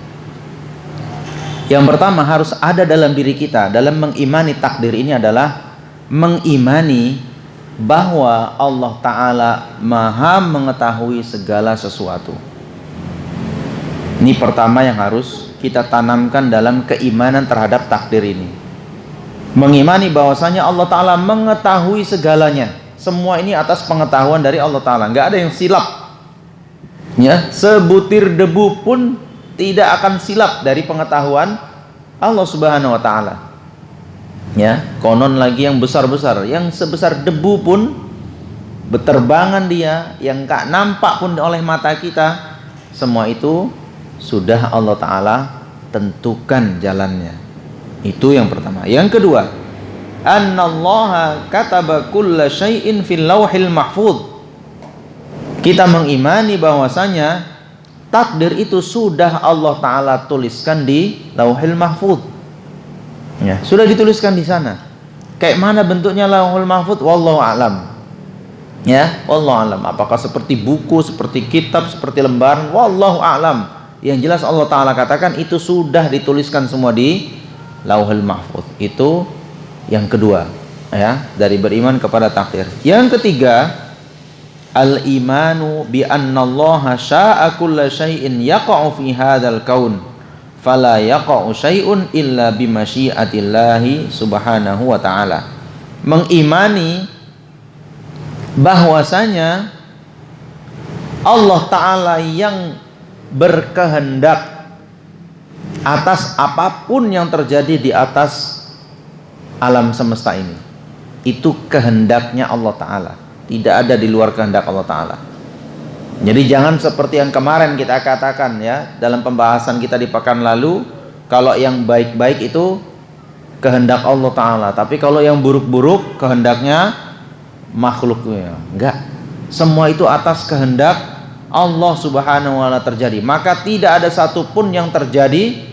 Yang pertama harus ada dalam diri kita dalam mengimani takdir ini adalah mengimani bahwa Allah Ta'ala maha mengetahui segala sesuatu. Ini pertama yang harus kita tanamkan dalam keimanan terhadap takdir ini. Mengimani bahwasanya Allah Ta'ala mengetahui segalanya. Semua ini atas pengetahuan dari Allah Ta'ala, nggak ada yang silap ya, sebutir debu pun tidak akan silap dari pengetahuan Allah Subhanahu wa Ta'ala ya. Konon lagi yang besar-besar, yang sebesar debu pun berterbangan dia, yang gak nampak pun oleh mata kita, semua itu sudah Allah Ta'ala tentukan jalannya. Itu yang pertama. Yang kedua, annallaha kataba kulla syai'in fil lauhil mahfuz. Kita mengimani bahwasanya takdir itu sudah Allah Ta'ala tuliskan di Lauhil Mahfuz ya, sudah dituliskan di sana. Kayak mana bentuknya Lauhil Mahfuz? Wallahu a'lam ya, wallahu a'lam. Apakah seperti buku, seperti kitab, seperti lembaran? Wallahu a'lam. Yang jelas Allah Ta'ala katakan itu sudah dituliskan semua di Lauhil Mahfuz. Itu yang kedua ya, dari beriman kepada takdir. Yang ketiga, al-imanu bi annallaha syaa kulla syai'in yaqa'u fi hadzal kaun fala yaqa'u syai'un illa bi masyiatillahi subhanahu wa ta'ala. Mengimani bahwasanya Allah Ta'ala yang berkehendak atas apapun yang terjadi di atas alam semesta ini. Itu kehendaknya Allah Ta'ala, tidak ada di luar kehendak Allah Ta'ala. Jadi jangan seperti yang kemarin kita katakan ya, dalam pembahasan kita di pekan lalu, kalau yang baik-baik itu kehendak Allah Ta'ala, tapi kalau yang buruk-buruk kehendaknya makhluknya. Enggak, semua itu atas kehendak Allah Subhanahu wa Ta'ala terjadi. Maka tidak ada satupun yang terjadi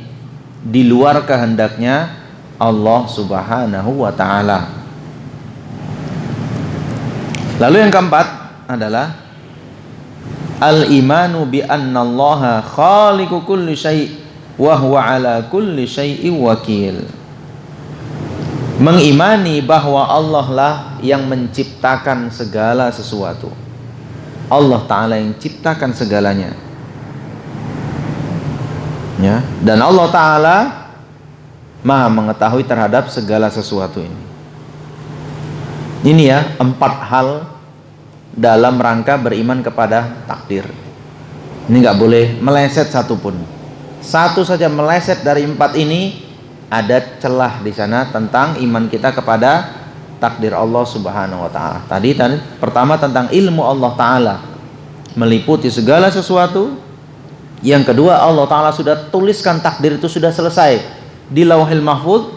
di luar kehendaknya Allah Subhanahu wa Ta'ala. Lalu yang keempat adalah al-imanu bi annallaha khaliqu kulli syai' wa huwa ala kulli syai'in wakil. Mengimani bahwa Allah lah yang menciptakan segala sesuatu. Allah Ta'ala yang ciptakan segalanya ya, dan Allah Ta'ala maha mengetahui terhadap segala sesuatu ini. Ini ya 4 hal dalam rangka beriman kepada takdir. Ini nggak boleh meleset satupun. Satu saja meleset dari 4 ini, ada celah di sana tentang iman kita kepada takdir Allah Subhanahu wa Ta'ala. Tadi pertama tentang ilmu Allah Ta'ala meliputi segala sesuatu. Yang kedua, Allah Ta'ala sudah tuliskan takdir itu sudah selesai di Lauhil Mahfuz.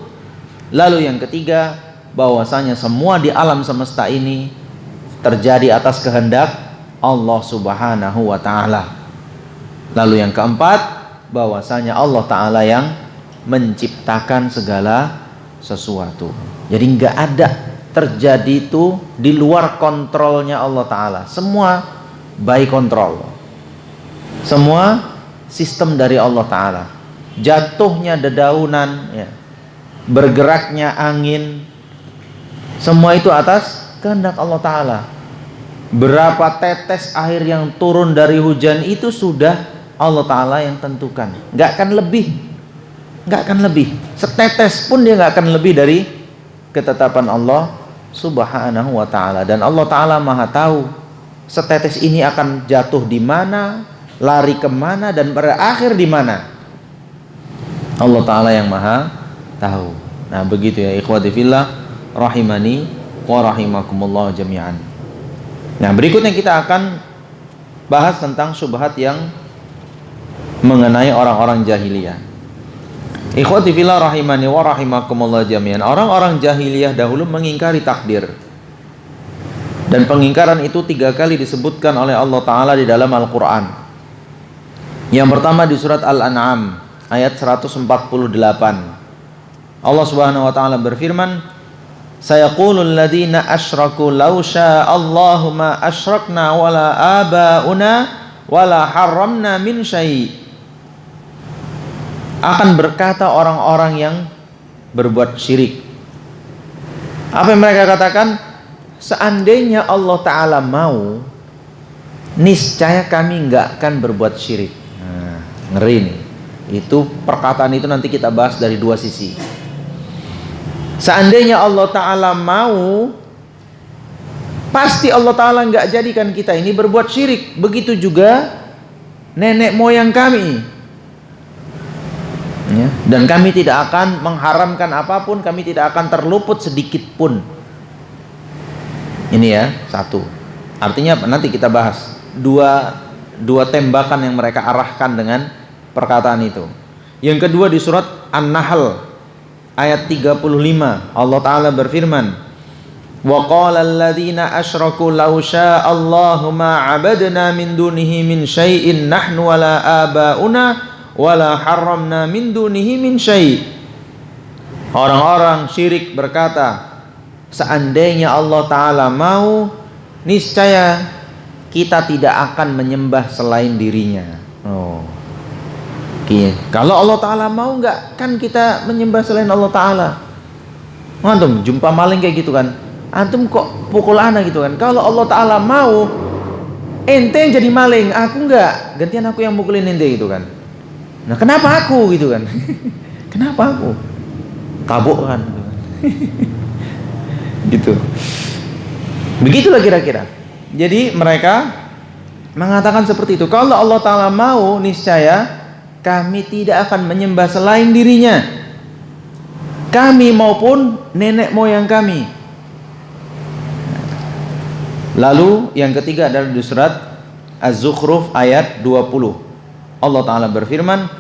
Lalu yang ketiga, bahwasanya semua di alam semesta ini terjadi atas kehendak Allah Subhanahu wa ta'ala. Lalu yang keempat, bahwasanya Allah Ta'ala yang menciptakan segala sesuatu. Jadi nggak ada terjadi itu di luar kontrolnya Allah Ta'ala. Semua by kontrol. Semua sistem dari Allah Ta'ala. Jatuhnya dedaunan, ya, bergeraknya angin, semua itu atas kehendak Allah Ta'ala. Berapa tetes air yang turun dari hujan itu sudah Allah Ta'ala yang tentukan. Nggak akan lebih. Nggak akan lebih. Setetes pun dia nggak akan lebih dari ketetapan Allah Subhanahu wa Ta'ala. Dan Allah Ta'ala Maha tahu setetes ini akan jatuh di mana, lari kemana, dan berakhir di mana. Allah Ta'ala yang Maha tahu. Nah begitu ya ikhwati fillah, rahimani wa rahimakumullah jami'an. Nah berikutnya kita akan bahas tentang syubhat yang mengenai orang-orang jahiliyah. Ikhwati fillah rahimani wa rahimakumullah jami'an. Orang-orang jahiliyah dahulu mengingkari takdir. Dan pengingkaran itu 3 kali disebutkan oleh Allah Ta'ala di dalam Al-Quran. Yang pertama di surat Al-An'am ayat 148. Allah Subhanahu wa Ta'ala berfirman, sayaqulul ladzina asyraku law sya'allahu ma asyrakna wala abauna wala harramna min syai'. Akan berkata orang-orang yang berbuat syirik. Apa yang mereka katakan? Seandainya Allah Ta'ala mau, niscaya kami nggak akan berbuat syirik. Nah, ngeri nih. Itu perkataan itu nanti kita bahas dari 2 sisi. Seandainya Allah Ta'ala mau, pasti Allah Ta'ala nggak jadikan kita ini berbuat syirik. Begitu juga nenek moyang kami, ya. Dan kami tidak akan mengharamkan apapun, kami tidak akan terluput sedikit pun. Ini ya, 1. Artinya nanti kita bahas dua tembakan yang mereka arahkan dengan perkataan itu. Yang kedua di surat An-Nahl ayat 35, Allah Ta'ala berfirman, wa qala alladhina asyraku law sya'allahu ma 'abadna min dunihi min syai'in nahnu wala abauna wala harramna min dunihi min syai'. Orang-orang syirik berkata, seandainya Allah Ta'ala mau, niscaya kita tidak akan menyembah selain dirinya. Kalau Allah Ta'ala mau, nggak kan kita menyembah selain Allah Ta'ala. Antum jumpa maling kayak gitu kan, antum kok pukul anak gitu kan. Kalau Allah Ta'ala mau, ente yang jadi maling, aku nggak, gantian aku yang mukulin ente gitu kan. Nah kenapa aku gitu kan? Kenapa aku? Tabuk kan gitu. Begitulah kira-kira. Jadi mereka mengatakan seperti itu. Kalau Allah Ta'ala mau, niscaya kami tidak akan menyembah selain dirinya, kami maupun nenek moyang kami. Lalu yang ketiga adalah di surat Az-Zukhruf ayat 20. Allah Ta'ala berfirman,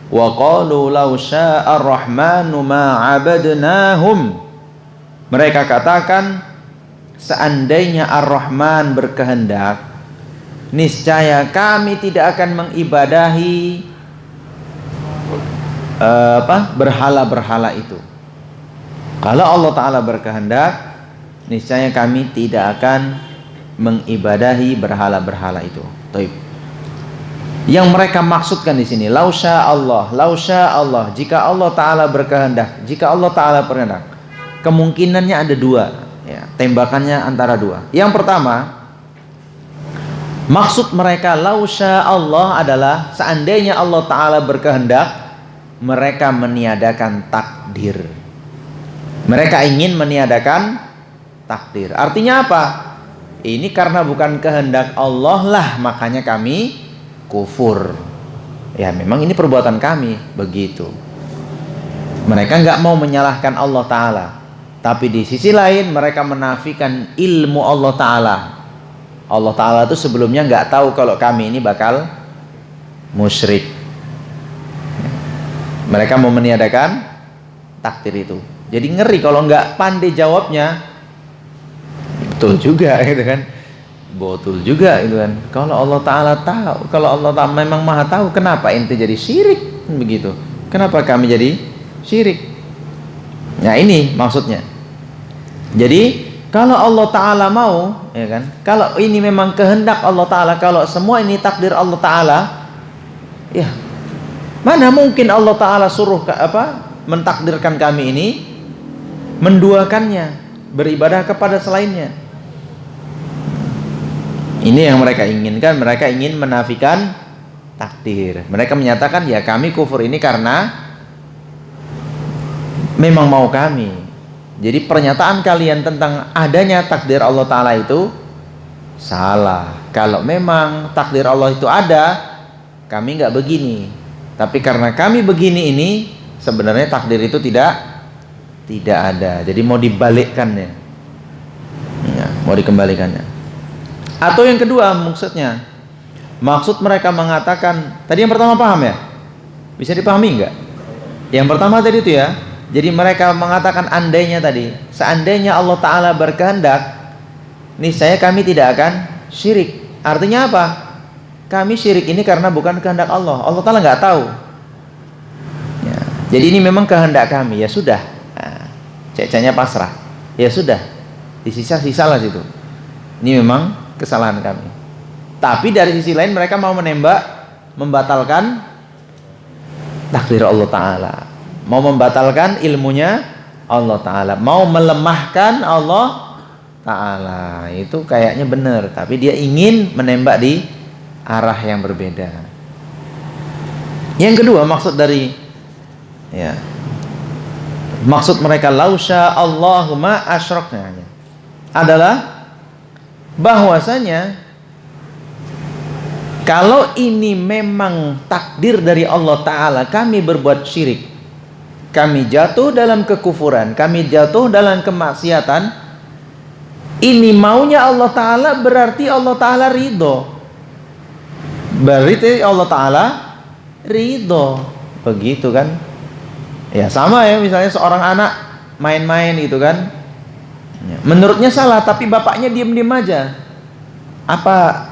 wa qalu law syaa'a ar-rahmanu ma 'abadnahum. Mereka katakan, seandainya Ar-Rahman berkehendak, niscaya kami tidak akan mengibadahi berhala-berhala itu. Kalau Allah Ta'ala berkehendak, niscaya kami tidak akan mengibadahi berhala-berhala itu. Taib. Yang mereka maksudkan di sini, lau sya Allah, jika Allah Ta'ala berkehendak, jika Allah Ta'ala berkehendak, kemungkinannya ada 2, ya, tembakannya antara 2. Yang pertama, maksud mereka lau sya Allah adalah seandainya Allah Ta'ala berkehendak, mereka meniadakan takdir. Mereka ingin meniadakan takdir. Artinya apa? Ini karena bukan kehendak Allah lah, makanya kami kufur. Ya memang ini perbuatan kami, begitu. Mereka nggak mau menyalahkan Allah Ta'ala, tapi di sisi lain mereka menafikan ilmu Allah Ta'ala. Allah Ta'ala itu sebelumnya nggak tahu kalau kami ini bakal musyrik. Mereka mau meniadakan takdir itu. Jadi ngeri kalau nggak pandai jawabnya. Betul juga gitu kan. Betul juga itu kan. Kalau Allah Ta'ala tahu, kalau Allah Ta'ala memang maha tahu, kenapa ente jadi syirik? Begitu. Kenapa kami jadi syirik? Nah ini maksudnya. Jadi kalau Allah Ta'ala mau, ya kan, kalau ini memang kehendak Allah Ta'ala, kalau semua ini takdir Allah Ta'ala, ya mana mungkin Allah Ta'ala suruh mentakdirkan kami ini menduakannya, beribadah kepada selainnya. Ini yang mereka inginkan. Mereka ingin menafikan takdir. Mereka menyatakan ya kami kufur ini karena memang mau kami. Jadi pernyataan kalian tentang adanya takdir Allah Ta'ala itu salah. Kalau memang takdir Allah itu ada, kami nggak begini. Tapi karena kami begini ini, sebenarnya takdir itu tidak ada. Jadi mau dibalikkannya, ya, mau dikembalikannya. Atau yang kedua maksudnya, maksud mereka mengatakan, tadi yang pertama paham ya? Bisa dipahami enggak? Yang pertama tadi itu ya, jadi mereka mengatakan andainya tadi, seandainya Allah Ta'ala berkehendak, niscaya kami tidak akan syirik. Artinya apa? Kami syirik ini karena bukan kehendak Allah. Allah Ta'ala nggak tahu ya. Jadi ini memang kehendak kami, ya sudah, nah, cecanya pasrah, ya sudah, disisa-sisa lah situ. Ini memang kesalahan kami. Tapi dari sisi lain mereka mau membatalkan takdir Allah Ta'ala, mau membatalkan ilmunya Allah Ta'ala, mau melemahkan Allah Ta'ala. Itu kayaknya benar, tapi dia ingin menembak di arah yang berbeda. Yang kedua maksud dari maksud mereka lausya Allahumma asyrokna adalah bahwasanya kalau ini memang takdir dari Allah Ta'ala, kami berbuat syirik, kami jatuh dalam kekufuran, kami jatuh dalam kemaksiatan, ini maunya Allah Ta'ala, berarti Allah Ta'ala ridho. Berarti Allah Ta'ala ridho. Begitu kan. Ya sama ya, misalnya seorang anak main-main gitu kan, menurutnya salah, tapi bapaknya diam-diam aja. Apa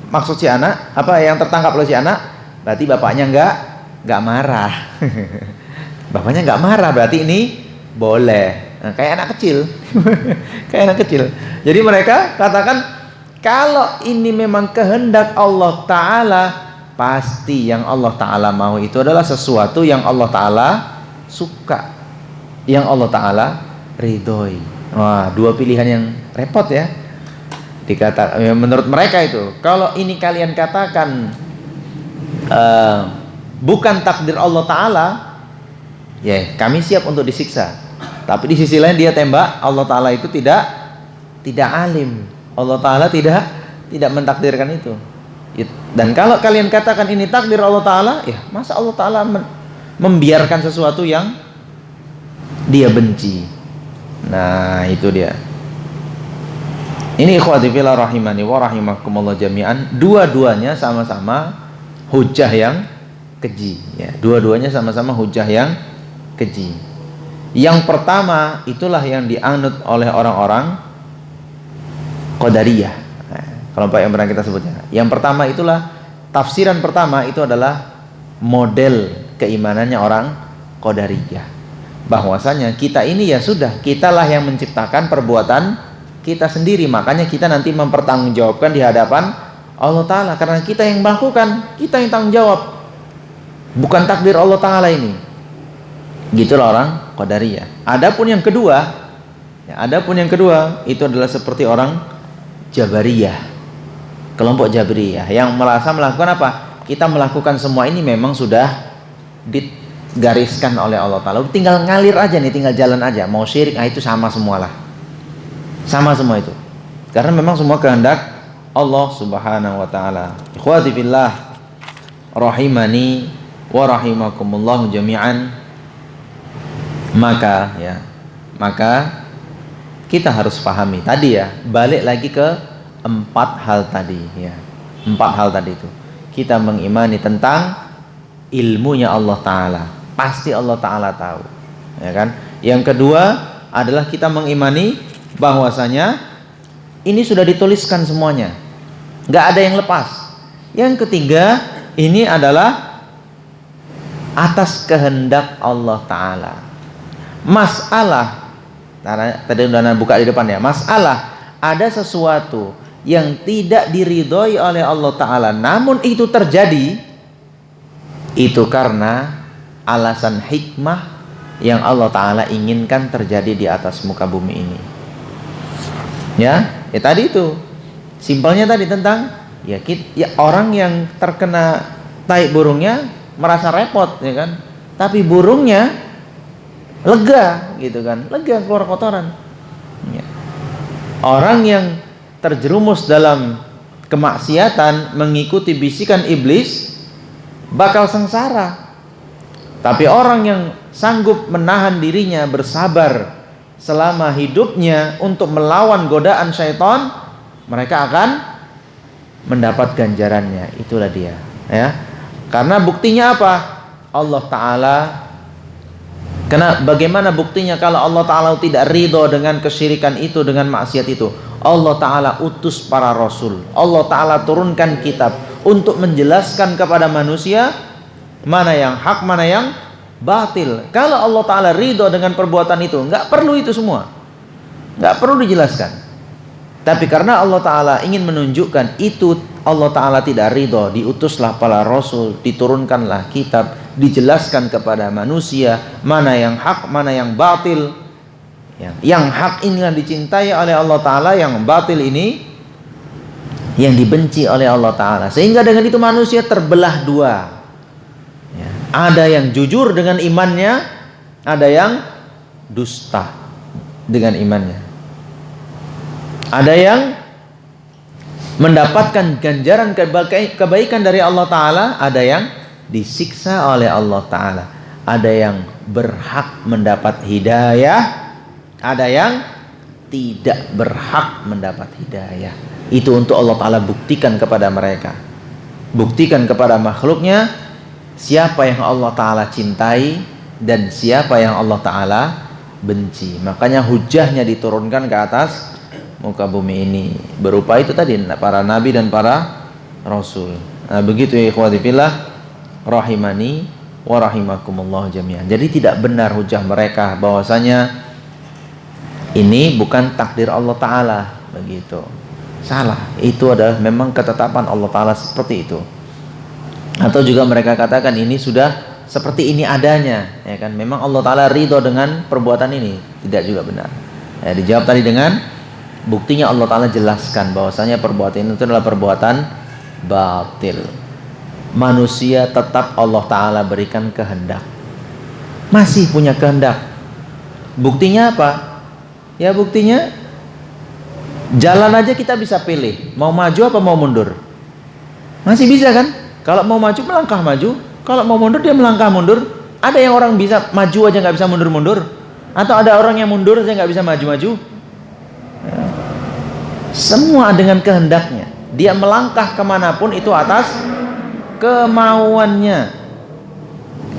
maksud si anak? Apa yang tertangkap oleh si anak? Berarti bapaknya nggak marah. Bapaknya nggak marah, berarti ini boleh. Nah, kayak anak kecil. Kayak anak kecil. Jadi mereka katakan kalau ini memang kehendak Allah Ta'ala, pasti yang Allah Ta'ala mau itu adalah sesuatu yang Allah Ta'ala suka, yang Allah Ta'ala ridhoi. Wah, dua pilihan yang repot ya. Menurut mereka itu, kalau ini kalian katakan bukan takdir Allah Ta'ala, ya kami siap untuk disiksa. Tapi di sisi lain dia tembak Allah Ta'ala itu tidak alim. Allah Ta'ala tidak mentakdirkan itu. Dan kalau kalian katakan ini takdir Allah Ta'ala, ya masa Allah Ta'ala membiarkan sesuatu yang dia benci. Nah itu dia. Ini ikhwati fillah rahimani wa rahimakumullah jami'an. Dua-duanya sama-sama hujah yang keji ya. Dua-duanya sama-sama hujah yang keji. Yang pertama itulah yang dianut oleh orang-orang Qadariyah, kelompok yang pernah kita sebutnya. Yang pertama itulah, tafsiran pertama itu adalah model keimanannya orang Qadariyah, bahwasanya kita ini ya sudah, kitalah yang menciptakan perbuatan kita sendiri, makanya kita nanti mempertanggungjawabkan di hadapan Allah Ta'ala, karena kita yang melakukan, kita yang tanggung jawab, bukan takdir Allah Ta'ala ini. Gitulah orang Qadariyah. Adapun yang kedua itu adalah seperti orang Jabariyah, kelompok Jabariyah yang merasa melakukan apa? Kita melakukan semua ini memang sudah digariskan oleh Allah Ta'ala, tinggal ngalir aja nih, tinggal jalan aja. Mau syirik, itu sama semualah, sama semua itu, karena memang semua kehendak Allah Subhanahu wa Ta'ala. Ikhwati fillah rahimani wa rahimakumullah jami'an. Maka kita harus pahami tadi ya, balik lagi ke 4 hal tadi ya. 4 hal tadi itu, kita mengimani tentang ilmunya Allah Ta'ala, pasti Allah Ta'ala tahu ya kan. Yang kedua adalah kita mengimani bahwasanya ini sudah dituliskan semuanya, nggak ada yang lepas. Yang ketiga, ini adalah atas kehendak Allah Ta'ala. Masalah, tadi udah buka di depan ya, masalah ada sesuatu yang tidak diridhoi oleh Allah Ta'ala, namun itu terjadi, itu karena alasan hikmah yang Allah Ta'ala inginkan terjadi di atas muka bumi ini. Ya tadi itu simpelnya tadi tentang ya orang yang terkena tai burungnya merasa repot, ya kan, tapi burungnya lega gitu kan, lega keluar kotoran. Ya. Orang yang terjerumus dalam kemaksiatan mengikuti bisikan iblis bakal sengsara. Tapi orang yang sanggup menahan dirinya, bersabar selama hidupnya untuk melawan godaan syaitan, mereka akan mendapat ganjarannya. Itulah dia, ya. Karena buktinya apa? Allah Ta'ala. Karena bagaimana buktinya kalau Allah Ta'ala tidak ridho dengan kesyirikan itu, dengan maksiat itu? Allah Ta'ala utus para rasul, Allah Ta'ala turunkan kitab untuk menjelaskan kepada manusia mana yang hak, mana yang batil. Kalau Allah Ta'ala ridho dengan perbuatan itu, nggak perlu itu semua, nggak perlu dijelaskan. Tapi karena Allah Ta'ala ingin menunjukkan itu Allah Ta'ala tidak ridho, diutuslah para rasul, diturunkanlah kitab, dijelaskan kepada manusia mana yang hak, mana yang batil. Yang hak inilah dicintai oleh Allah Ta'ala, yang batil ini yang dibenci oleh Allah Ta'ala. Sehingga dengan itu manusia terbelah dua. Ada yang jujur dengan imannya, ada yang dusta dengan imannya. Ada yang mendapatkan ganjaran kebaikan dari Allah Ta'ala, ada yang disiksa oleh Allah Ta'ala. Ada yang berhak mendapat hidayah, ada yang tidak berhak mendapat hidayah. Itu untuk Allah Ta'ala buktikan kepada mereka, buktikan kepada makhluknya siapa yang Allah Ta'ala cintai dan siapa yang Allah Ta'ala benci. Makanya hujahnya diturunkan ke atas muka bumi ini berupa itu tadi, para nabi dan para rasul. Nah, begitu ya ikhwati fillah, rahimani wa rahimakumullah jami'an. Jadi tidak benar hujah mereka bahwasanya ini bukan takdir Allah Ta'ala, begitu. Salah. Itu adalah memang ketetapan Allah Ta'ala seperti itu. Atau juga mereka katakan ini sudah seperti ini adanya, ya kan? Memang Allah Ta'ala ridho dengan perbuatan ini. Tidak juga benar. Ya, dijawab tadi dengan buktinya Allah Ta'ala jelaskan bahwasanya perbuatan itu adalah perbuatan batil. Manusia tetap Allah Ta'ala berikan kehendak, masih punya kehendak. Buktinya apa? Ya buktinya jalan aja kita bisa pilih, mau maju apa mau mundur. Masih bisa kan? Kalau mau maju melangkah maju, kalau mau mundur dia melangkah mundur. Ada yang orang bisa maju aja nggak bisa mundur-mundur, atau ada orang yang mundur aja nggak bisa maju-maju. Ya. Semua dengan kehendaknya. Dia melangkah kemanapun itu atas kemauannya.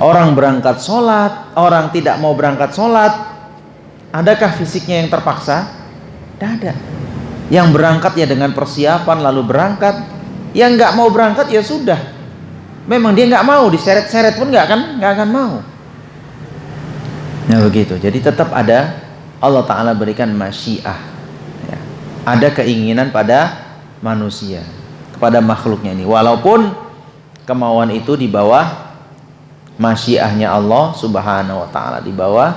Orang berangkat sholat, orang tidak mau berangkat sholat, adakah fisiknya yang terpaksa? Tidak ada. Yang berangkat ya dengan persiapan lalu berangkat. Yang nggak mau berangkat ya sudah. Memang dia nggak mau, diseret-seret pun nggak akan mau. Nah begitu. Jadi tetap ada Allah Ta'ala berikan masyiah. Ya. Ada keinginan pada manusia, kepada makhluknya ini. Walaupun kemauan itu di bawah masyiahnya Allah Subhanahu wa Ta'ala, di bawah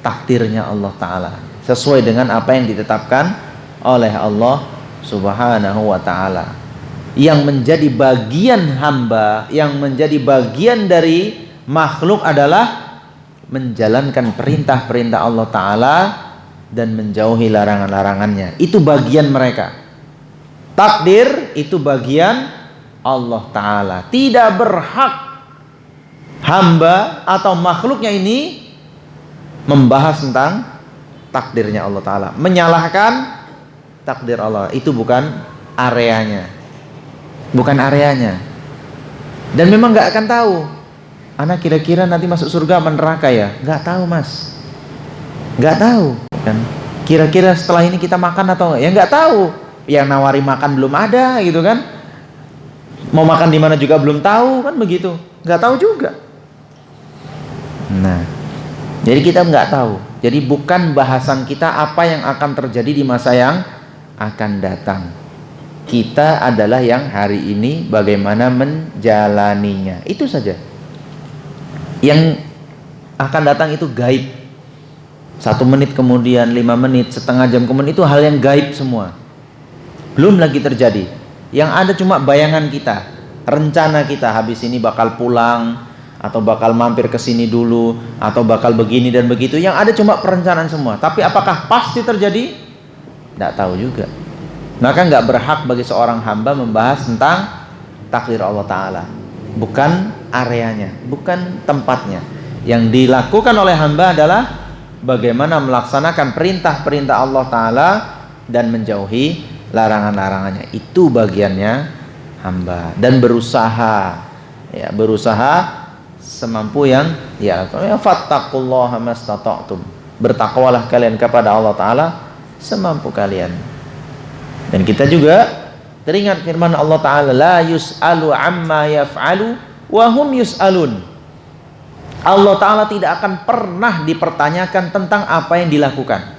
takdirnya Allah Ta'ala, sesuai dengan apa yang ditetapkan oleh Allah Subhanahu wa Ta'ala. Yang menjadi bagian hamba, yang menjadi bagian dari makhluk adalah menjalankan perintah-perintah Allah Ta'ala dan menjauhi larangan-larangannya. Itu bagian mereka. Takdir itu bagian Allah Ta'ala. Tidak berhak hamba atau makhluknya ini membahas tentang takdirnya Allah Ta'ala, menyalahkan takdir Allah. Itu bukan areanya, bukan areanya. Dan memang gak akan tahu, anak kira-kira nanti masuk surga atau neraka ya? Gak tahu mas, gak tahu kan? Kira-kira setelah ini kita makan atau enggak? Ya gak tahu. yang nawari makan belum ada gitu kan. Mau makan di mana juga belum tahu kan begitu. Nggak tahu juga. Nah, jadi kita nggak tahu. Jadi bukan bahasan kita apa yang akan terjadi di masa yang akan datang. Kita adalah yang hari ini bagaimana menjalaninya. Itu saja. Yang akan datang itu gaib. 1 menit kemudian, 5 menit, setengah jam kemudian, itu hal yang gaib semua. Belum lagi terjadi. Yang ada cuma bayangan kita, rencana kita, habis ini bakal pulang, atau bakal mampir ke sini dulu, atau bakal begini dan begitu. Yang ada cuma perencanaan semua. Tapi apakah pasti terjadi? Tidak tahu juga. Maka nggak berhak bagi seorang hamba membahas tentang takdir Allah Ta'ala. Bukan areanya, bukan tempatnya. Yang dilakukan oleh hamba adalah bagaimana melaksanakan perintah-perintah Allah Ta'ala dan menjauhi larangan-larangannya. Itu bagiannya hamba. Dan berusaha, ya, berusaha semampu yang ya, fattaqullaha mastata'tum. Bertakwalah kalian kepada Allah Ta'ala semampu kalian. Dan kita juga teringat firman Allah Ta'ala, la yus'alu amma yaf'alu wa hum yus'alun. Allah Ta'ala tidak akan pernah dipertanyakan tentang apa yang dilakukan.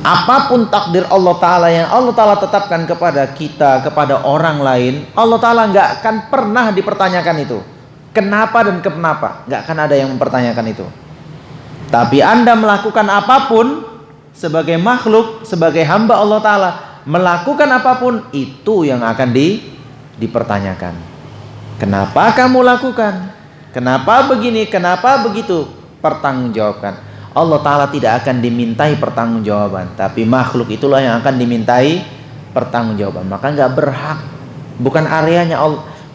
Apapun takdir Allah Ta'ala yang Allah Ta'ala tetapkan kepada kita, kepada orang lain, Allah Ta'ala nggak akan pernah dipertanyakan itu. Kenapa dan kenapa? Nggak akan ada yang mempertanyakan itu. Tapi Anda melakukan apapun sebagai makhluk, sebagai hamba Allah Ta'ala, melakukan apapun, itu yang akan dipertanyakan. Kenapa kamu lakukan? Kenapa begini? Kenapa begitu? Pertanggungjawabkan. Allah Ta'ala tidak akan dimintai pertanggungjawaban, tapi makhluk itulah yang akan dimintai pertanggungjawaban. Maka nggak berhak, bukan areanya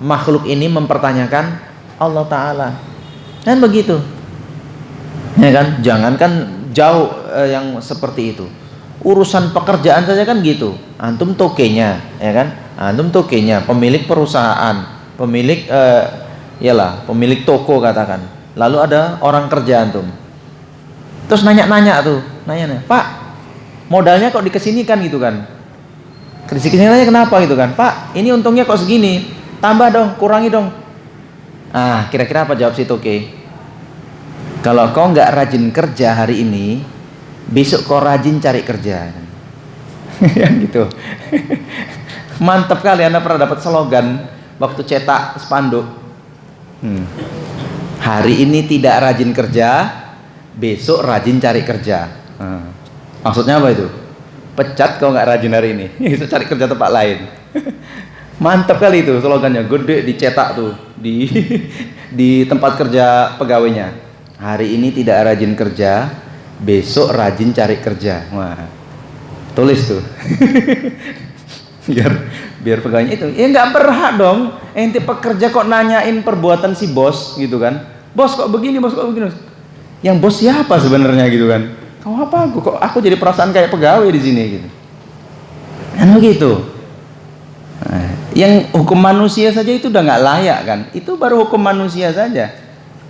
makhluk ini mempertanyakan Allah Ta'ala. Dan begitu, ya kan? Jangankan jauh yang seperti itu. Urusan pekerjaan saja kan gitu. Antum tokenya, ya kan? Antum tokenya, pemilik perusahaan, pemilik pemilik toko katakan. Lalu ada orang kerja antum. Terus nanya-nanya tuh, nanya, Pak, modalnya kok dikesinikan gitu kan? Kesini kenapa gitu kan? Pak, ini untungnya kok segini, tambah dong, kurangi dong. Ah, kira-kira apa jawab si toke? Kalau kau nggak rajin kerja hari ini, besok kau rajin cari kerja. Yang gitu. Mantap kali. Anda pernah dapat slogan waktu cetak spanduk. Hari ini tidak rajin kerja, besok rajin cari kerja. Maksudnya apa itu? Pecat kau nggak rajin hari ini, besok cari kerja tempat lain. Mantap kali itu slogannya, gede dicetak tuh di tempat kerja pegawainya. Hari ini tidak rajin kerja, besok rajin cari kerja. Wah, tulis tuh. biar pegawainya itu. Ya nggak berhak dong. Ente pekerja kok nanyain perbuatan si bos gitu kan? Bos kok begini, bos kok begini. Yang bos siapa sebenarnya gitu kan? Kamu apa? Aku jadi perasaan kayak pegawai di sini gitu. Kan begitu. Nah, yang hukum manusia saja itu udah nggak layak kan? Itu baru hukum manusia saja.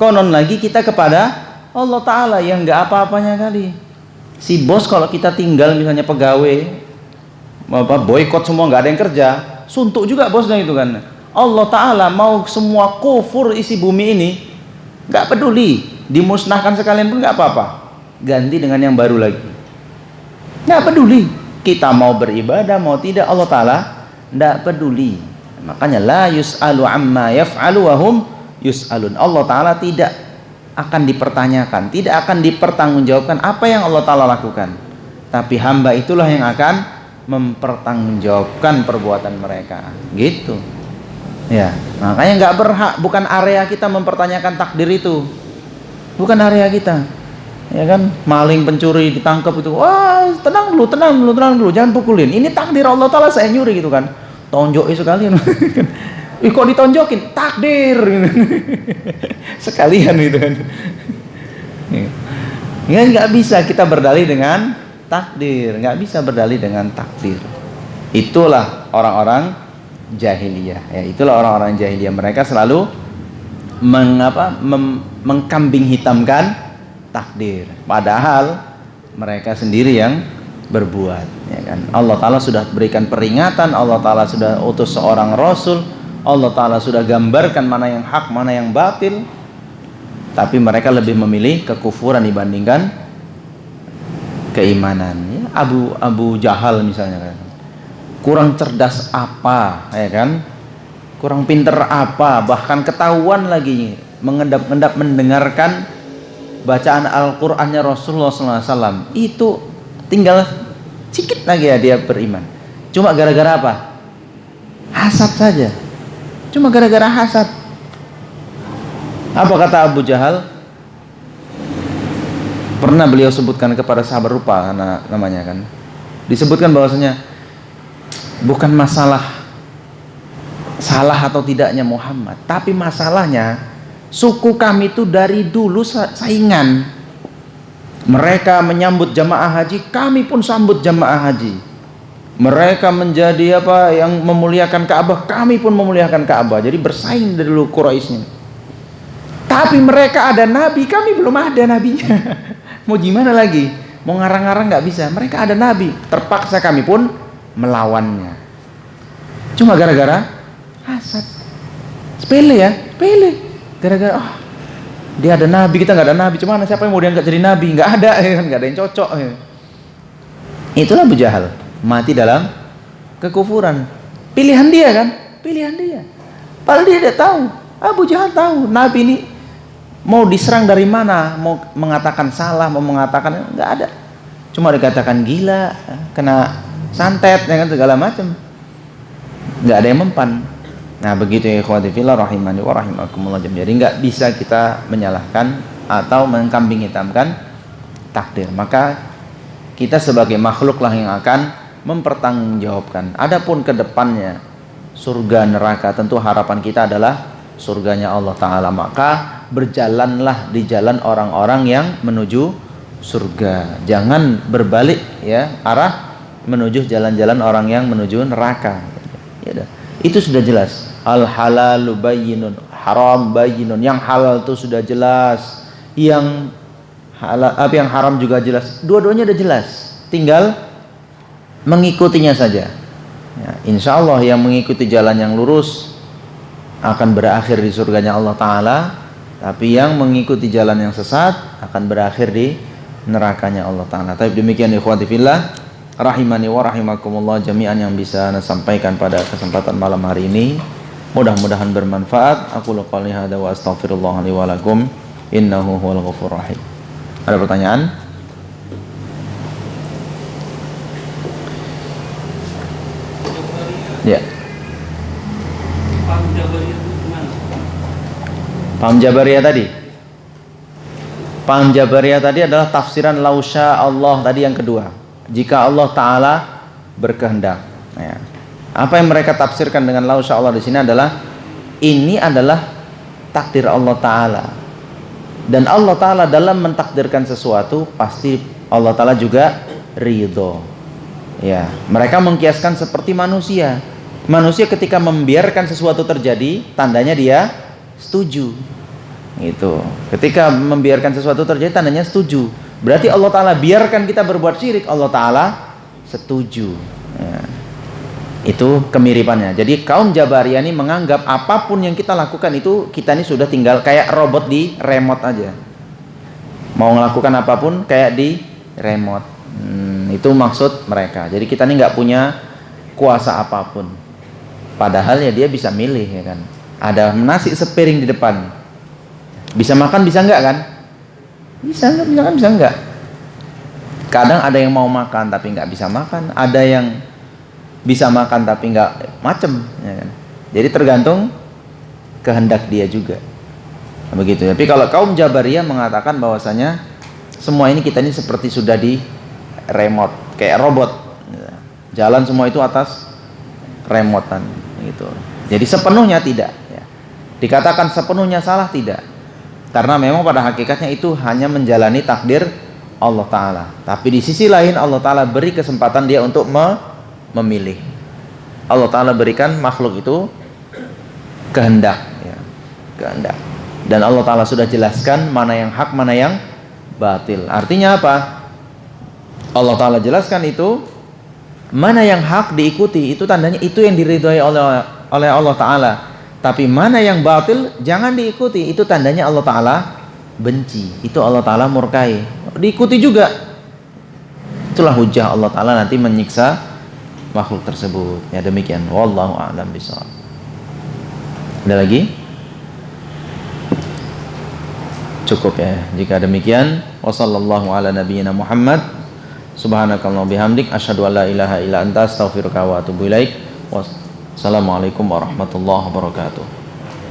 Konon lagi kita kepada Allah Ta'ala yang nggak apa-apanya kali. Si bos kalau kita tinggal misalnya pegawai boykot semua, nggak ada yang kerja, suntuk juga bosnya itu kan. Allah Ta'ala mau semua kufur isi bumi ini, nggak peduli, dimusnahkan sekalian pun nggak apa-apa, ganti dengan yang baru lagi, nggak peduli. Kita mau beribadah mau tidak, Allah Ta'ala nggak peduli. Makanya la yus'alu amma yaf'alu wa hum yus'alun. Allah Ta'ala tidak akan dipertanyakan, tidak akan dipertanggungjawabkan apa yang Allah Ta'ala lakukan, tapi hamba itulah yang akan mempertanggungjawabkan perbuatan mereka gitu ya. Makanya nggak berhak, bukan area kita mempertanyakan takdir itu, bukan area kita, ya kan? Maling pencuri ditangkap itu, wah tenang dulu, jangan pukulin, ini takdir Allah Ta'ala, saya nyuri gitu kan, tonjokin sekalian. Ih, kok ditonjokin? Takdir gitu. Sekalian gitu kan. Ya nggak bisa kita berdalih dengan takdir, nggak bisa berdalih dengan takdir. Itulah orang-orang jahiliyah, ya, itulah orang-orang jahiliyah. Mereka selalu mengkambing hitamkan takdir, padahal mereka sendiri yang berbuat, ya kan. Allah Ta'ala sudah berikan peringatan, Allah Ta'ala sudah utus seorang Rasul, Allah Ta'ala sudah gambarkan mana yang hak, mana yang batil, tapi mereka lebih memilih kekufuran dibandingkan keimanan. Ya, Abu Jahal misalnya kan, kurang cerdas apa, ya kan, kurang pinter apa, bahkan ketahuan lagi mengendap-endap mendengarkan bacaan Al-Qur'annya Rasulullah SAW. Itu tinggal sedikit lagi ya dia beriman. Cuma gara-gara apa? Hasad saja. Cuma gara-gara hasad. Apa kata Abu Jahal? Pernah beliau sebutkan kepada sahabat rupa namanya kan. Disebutkan bahwasanya bukan masalah salah atau tidaknya Muhammad, tapi masalahnya suku kami itu dari dulu saingan. Mereka menyambut jamaah haji, kami pun sambut jamaah haji. Mereka menjadi apa yang memuliakan Ka'bah, kami pun memuliakan Ka'bah. Jadi bersaing dari dulu Quraisynya. Tapi mereka ada nabi, kami belum ada nabinya. Mau gimana lagi? Mau ngarang-ngarang nggak bisa. Mereka ada nabi, terpaksa kami pun melawannya. Cuma gara-gara hasad. Sepele ya, sepele. Gara-gara dia ada nabi, kita nggak ada nabi. Cuma siapa yang mau diangkat jadi nabi? Nggak ada, nggak ada yang cocok. Itulah Abu Jahal, mati dalam kekufuran. Pilihan dia kan, pilihan dia. Padahal dia tidak tahu. Abu Jahal tahu nabi ini mau diserang dari mana, mau mengatakan salah, mau mengatakan nggak ada. Cuma dikatakan gila, kena santet, ya kan, segala macam. Nggak ada yang mempan. Nah begitu ya ikhwati fillah rahimani wa rahimakumullah. Jadi nggak bisa kita menyalahkan atau mengkambing hitamkan takdir. Maka kita sebagai makhluk lah yang akan mempertanggungjawabkan. Adapun ke depannya surga neraka, tentu harapan kita adalah surganya Allah Ta'ala. Maka berjalanlah di jalan orang-orang yang menuju surga. Jangan berbalik ya arah menuju jalan-jalan orang yang menuju neraka. Ya, itu sudah jelas. Al halalu bayyinun, haram bayyinun. Yang halal itu sudah jelas, yang halal, yang haram juga jelas. Dua-duanya sudah jelas, tinggal mengikutinya saja. Ya, insya Allah yang mengikuti jalan yang lurus akan berakhir di surganya Allah Ta'ala. Tapi yang mengikuti jalan yang sesat akan berakhir di nerakanya Allah Ta'ala. Tapi demikian ikhwati fillah rahimani wa rahimakumullah jami'an yang bisa saya sampaikan pada kesempatan malam hari ini. Mudah-mudahan bermanfaat. Aku qouli hadza wa astaghfirullah li wa lakum innahu huwal ghafurur rahim. Ada pertanyaan? Ya. Paham Jabariyah tadi? Paham Jabariyah tadi adalah tafsiran lausya Allah tadi yang kedua. Jika Allah Ta'ala berkehendak. Ya. Apa yang mereka tafsirkan dengan lausya Allah di sini adalah ini adalah takdir Allah Ta'ala. Dan Allah Ta'ala dalam mentakdirkan sesuatu pasti Allah Ta'ala juga ridho. Ya, mereka mengkiaskan seperti manusia. Manusia ketika membiarkan sesuatu terjadi, tandanya dia setuju. Gitu. Ketika membiarkan sesuatu terjadi, tandanya setuju. Berarti Allah Ta'ala biarkan kita berbuat syirik, Allah Ta'ala setuju. Ya. Itu kemiripannya. Jadi kaum Jabariyah ini menganggap apapun yang kita lakukan itu kita ini sudah tinggal kayak robot di remote aja. Mau melakukan apapun kayak di remote. Itu maksud mereka. Jadi kita ini nggak punya kuasa apapun. Padahal ya dia bisa milih ya kan. Ada nasi sepiring di depan. Bisa makan bisa enggak kan? Bisa enggak, bisa enggak. Kadang ada yang mau makan tapi nggak bisa makan. Ada yang bisa makan tapi nggak macem ya kan? Jadi tergantung kehendak dia juga. Begitu. Tapi kalau kaum Jabariyah mengatakan bahwasanya semua ini kita ini seperti sudah di remote, kayak robot. Jalan semua itu atas remotan gitu. Jadi sepenuhnya tidak ya. Dikatakan sepenuhnya salah tidak. Karena memang pada hakikatnya itu hanya menjalani takdir Allah Ta'ala. Tapi di sisi lain Allah Ta'ala beri kesempatan dia untuk memilih. Allah Ta'ala berikan makhluk itu kehendak ya. Kehendak. Dan Allah Ta'ala sudah jelaskan mana yang hak, mana yang batil. Artinya apa? Allah Ta'ala jelaskan itu, mana yang hak diikuti, itu tandanya itu yang diridhoi oleh Allah Ta'ala. Tapi mana yang batil jangan diikuti, itu tandanya Allah Ta'ala benci, itu Allah Ta'ala murkai. Diikuti juga, itulah hujah Allah Ta'ala nanti menyiksa makhluk tersebut. Ya demikian, wallahu a'lam bishawab. Ada lagi? Cukup ya. Jika demikian, wassallallahu ala nabiyyina Muhammad, subhanakallah bihamdik, asyhadu an la ilaha illa anta, astaghfiruka wa atubu ilaik. Wassalamualaikum warahmatullahi wabarakatuh.